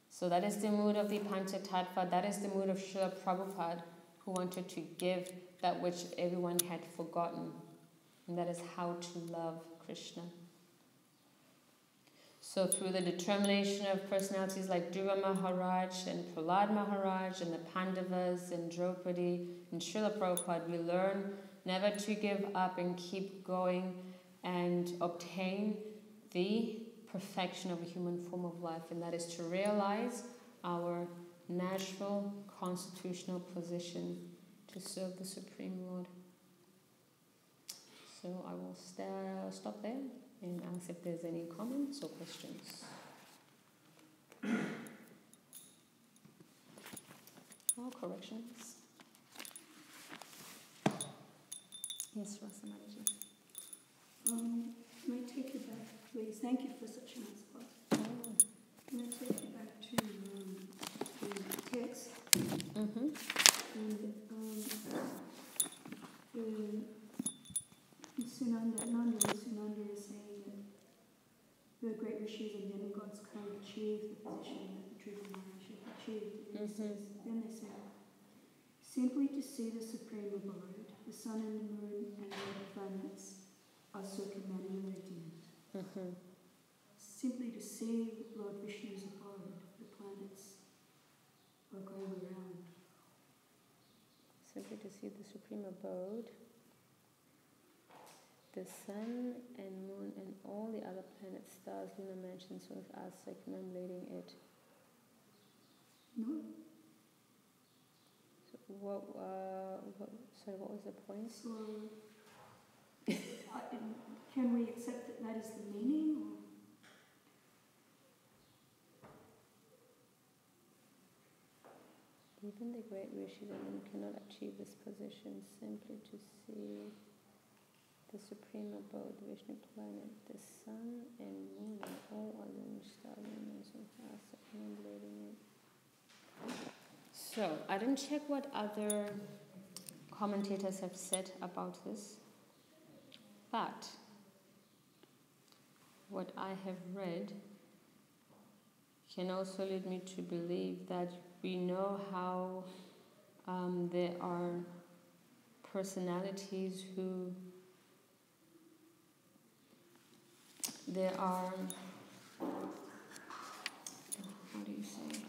So that is the mood of the Panchatattva, that is the mood of Srila Prabhupada, who wanted to give that which everyone had forgotten. And that is how to love Krishna. So through the determination of personalities like Dhruva Maharaj and Prahlad Maharaj and the Pandavas and Draupadi and Srila Prabhupada, we learn never to give up and keep going and obtain the perfection of a human form of life, and that is to realize our natural constitutional position to serve the Supreme Lord. So I will stop there and ask if there's any comments or questions. Or corrections. Yes, Rasamaraji. Can I take you back, please? Thank you for such a nice class. Can I take you back to the text? Mm-hmm. And Nanda is saying that the great rishis and demigods can't achieve the position that the true Maharaj achieved. And then they say, simply to see the supreme abode, the sun and the moon and the planets are circumambulating it. Mm-hmm. Simply to see Lord Vishnu's abode, the planets are going around. Simply to see the supreme abode, the sun and moon and all the other planets, stars, lunar mansions are circumambulating it. No? So what was the point? So, can we accept that that is the meaning? Or? Even the great rishis and them cannot achieve this position, simply to see the supreme abode, the Vishnu planet, the sun and moon and all other stars are circumambulating it. So, I didn't check what other commentators have said about this, but what I have read can also lead me to believe that we know how there are personalities who there are, how do you say?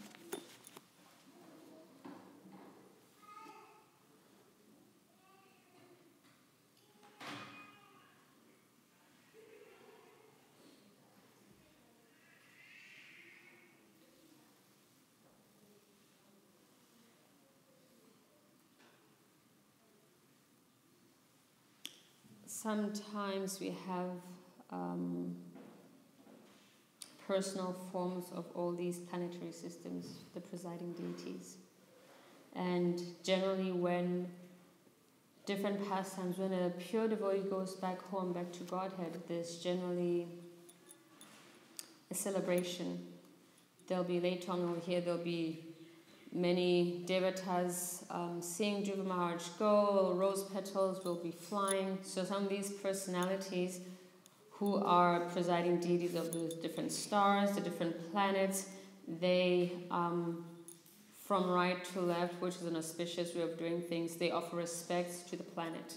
Sometimes we have personal forms of all these planetary systems, the presiding deities. And generally when different pastimes, when a pure devotee goes back home, back to Godhead, there's generally a celebration. There'll be, later on over here, there'll be many devatas seeing Dhruva Maharaj go, rose petals will be flying. So some of these personalities who are presiding deities of the different stars, the different planets, they, from right to left, which is an auspicious way of doing things, they offer respects to the planet.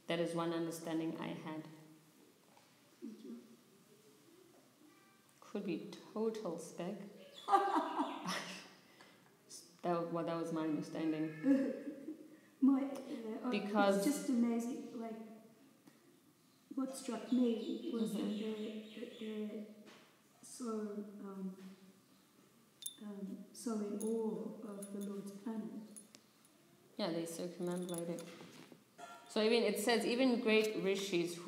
That is one understanding I had. Could be total spec. that was my understanding. Because it's just amazing. Like, what struck me was that they're so in awe of the Lord's planet. Yeah, they circumambulate it. So even it says even great rishis, the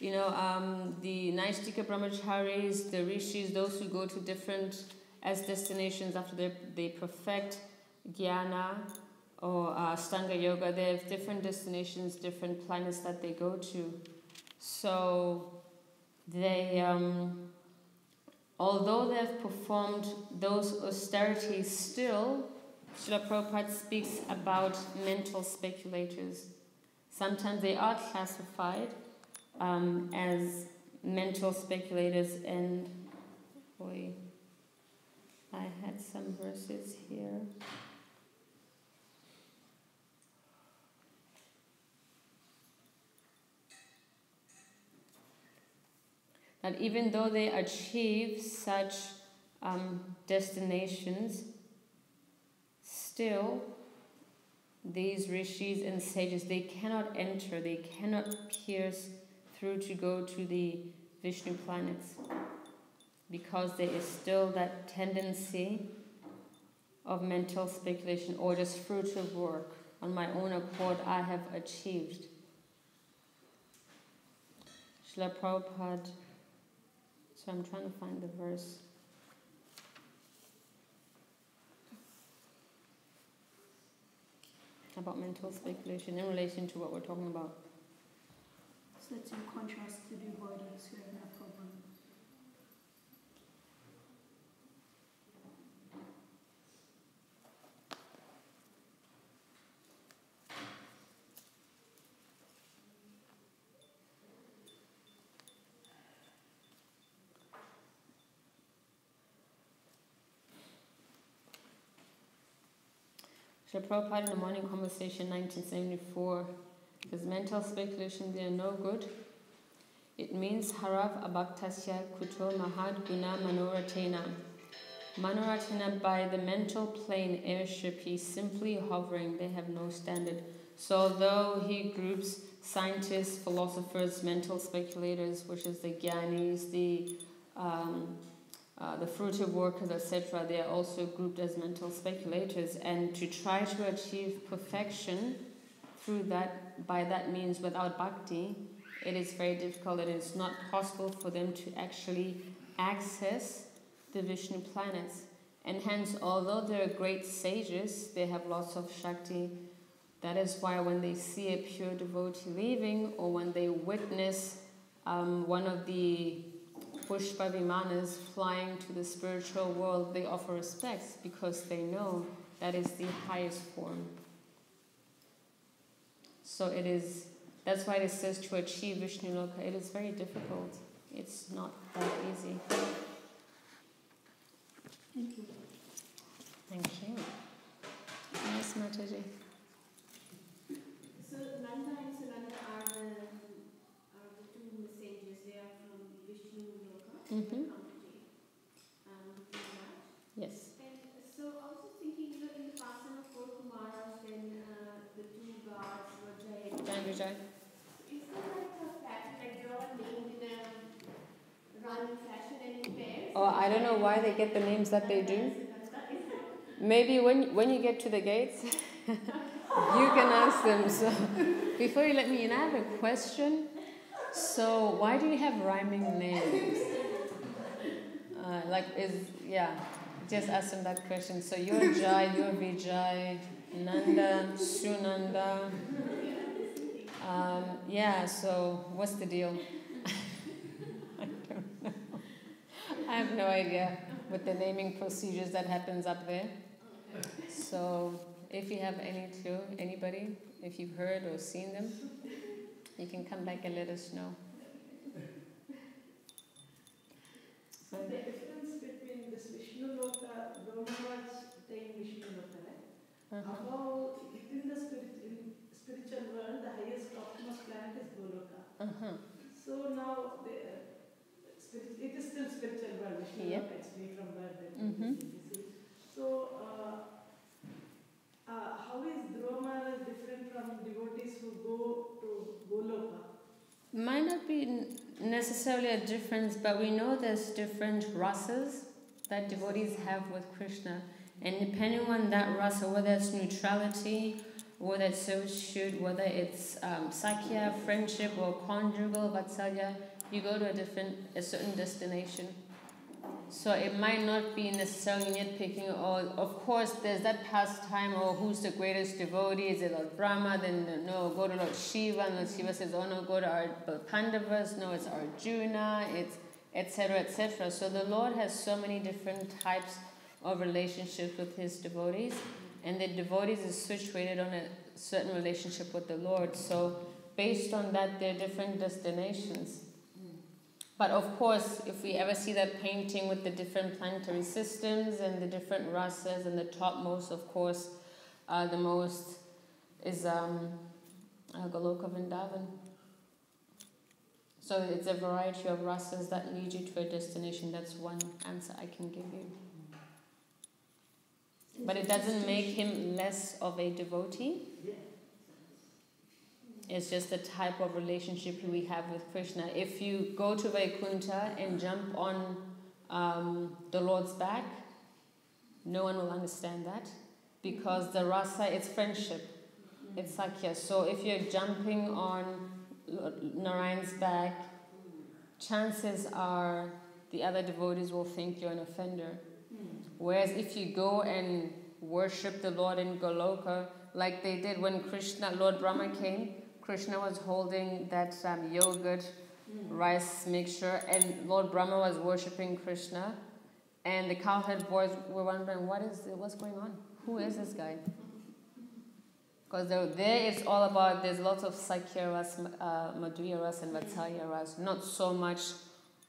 Naistika Brahmacharis, the rishis, those who go to different as destinations after they perfect jnana or Astanga Yoga, they have different destinations, different planets that they go to. So they, although they have performed those austerities, still, Srila Prabhupada speaks about mental speculators. Sometimes they are classified as mental speculators, and I had some verses here. That even though they achieve such destinations, still these rishis and sages, they cannot enter, they cannot pierce through to go to the Vishnu planets, because there is still that tendency of mental speculation or just fruitive work. On my own accord, I have achieved. Srila Prabhupada, so I'm trying to find the verse. About mental speculation in relation to what we're talking about. So it's in contrast to devotees who have no problem. Srila Prabhupada in the Morning Conversation 1974, because mental speculation, they are no good. It means harav abhaktasya kuto mahad guna manoratena. Manoratena, by the mental plane airship, he's simply hovering, they have no standard. So although he groups scientists, philosophers, mental speculators, which is the jnanis, the fruitive workers, etc., they are also grouped as mental speculators, and to try to achieve perfection through that, by that means, without bhakti, it is very difficult. It is not possible for them to actually access the Vishnu planets. And hence, although they are great sages, they have lots of Shakti. That is why when they see a pure devotee leaving, or when they witness one of the Pushpa Vimanas flying to the spiritual world, they offer respects, because they know that is the highest form. So it is, that's why it says to achieve Vishnu Loka, it is very difficult. It's not that easy. Thank you. Thank you. Yes, Mataji. So Nanda and Sunanda are the two messengers. They are from Vishnu Loka. Mm-hmm. Yes. And so I was just thinking, in the Pasan of 4 Kumaras, when the two gods were Jai and Jai. is there like a pattern, like they're all named in a running fashion and in pairs? Oh, I don't know why they get the names that they do. Maybe when you get to the gates, you can ask them. So before you let me in, I have a question. So why do you have rhyming names? Just ask them that question. So you're Jai, you're Vijay, Nanda, Sunanda. So what's the deal? I don't know. I have no idea with the naming procedures that happens up there. So if you have any clue, anybody, if you've heard or seen them, you can come back and let us know. So the difference between this Vishnu Loka, Brahma staying Vishnu Loka, right? Above, within the spiritual world, the highest topmost planet is Goloka. So now, it is still spiritual world, Vishnu Loka, it's free from birth. So, how is Dhruva Maharaj different from devotees who go to Goloka? Might not be necessarily a difference, but we know there's different rasas that devotees have with Krishna. And depending on that rasa, whether it's neutrality, whether it's servitude, whether it's Sakya, friendship, or conjugal, Vatsalya, you go to a certain destination. So it might not be necessarily nitpicking, or of course there's that pastime, or who's the greatest devotee, is it Lord Brahma, then no, go to Lord Shiva, and Lord Shiva says, oh no, go to our Pandavas, no, it's Arjuna, it's etc., etc. So the Lord has so many different types of relationships with his devotees, and the devotees is situated on a certain relationship with the Lord. So based on that, there are different destinations. But of course, if we ever see that painting with the different planetary systems and the different rasas, and the topmost, of course, the most is Goloka Vrindavan. So it's a variety of rasas that lead you to a destination. That's one answer I can give you. But it doesn't make him less of a devotee. It's just the type of relationship we have with Krishna. If you go to Vaikuntha and jump on the Lord's back, no one will understand that, because the rasa, it's friendship, it's Sakya. So if you're jumping on Narayan's back, chances are the other devotees will think you're an offender. Whereas if you go and worship the Lord in Goloka, like they did when Lord Brahma came, Krishna was holding that yogurt, rice mixture, and Lord Brahma was worshipping Krishna, and the cowherd boys were wondering, what's going on? Who is this guy? Because there it's all about, there's lots of Sakya ras, Madhurya ras, and Vatsalya ras, not so much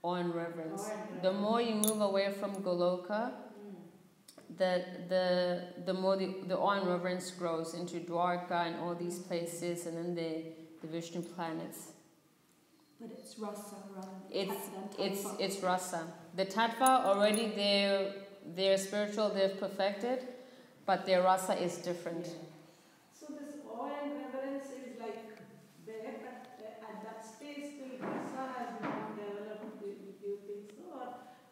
on reverence. The more you move away from Goloka, the more the on reverence grows into Dwarka and all these places, and then the Vishnu planets. But it's rasa rather than tattva. It's rasa. The tattva already they're spiritual, they've perfected, but their rasa is different. So this awe and reverence is like there, but at that stage still rasa has not developed. Do you think so?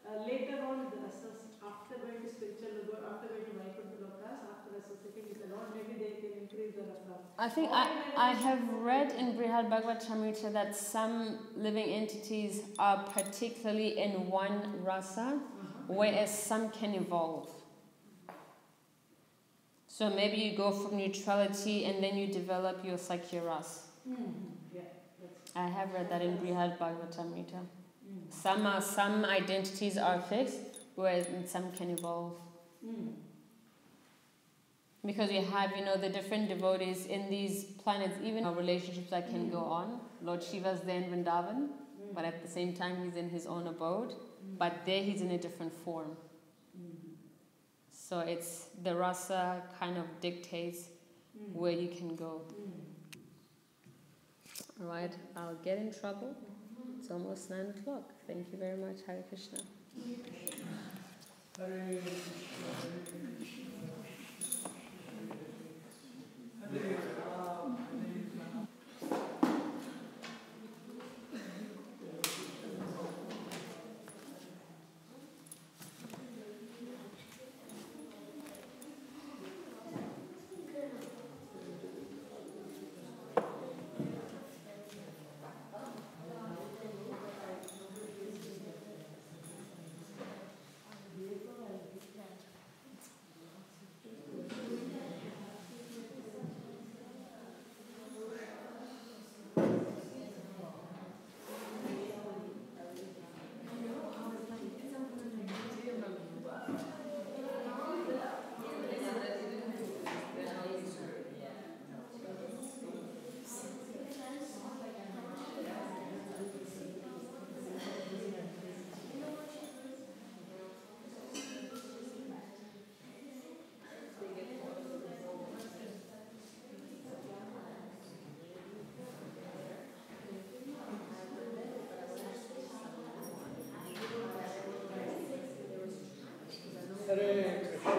Or later on the rasas, after going to spiritual, after going to Vaikuntha Lokas, after associating with the Lord, maybe they can increase the rasa. I think I have read in Śrīmad Bhāgavatam that some living entities are particularly in one rasa, whereas some can evolve. So maybe you go from neutrality and then you develop your Sakya ras. I have read that in Śrīmad Bhāgavatam. Some identities are fixed, whereas some can evolve. Because you have, the different devotees in these planets, even relationships that can go on. Lord Shiva's there in Vrindavan, but at the same time he's in his own abode, but there he's in a different form. So it's the rasa kind of dictates where you can go. Alright, I'll get in trouble. It's almost 9 o'clock. Thank you very much. Hare Krishna. Hare Krishna, Hare Krishna. Hare Ram, Hare Ram. Hare Krishna,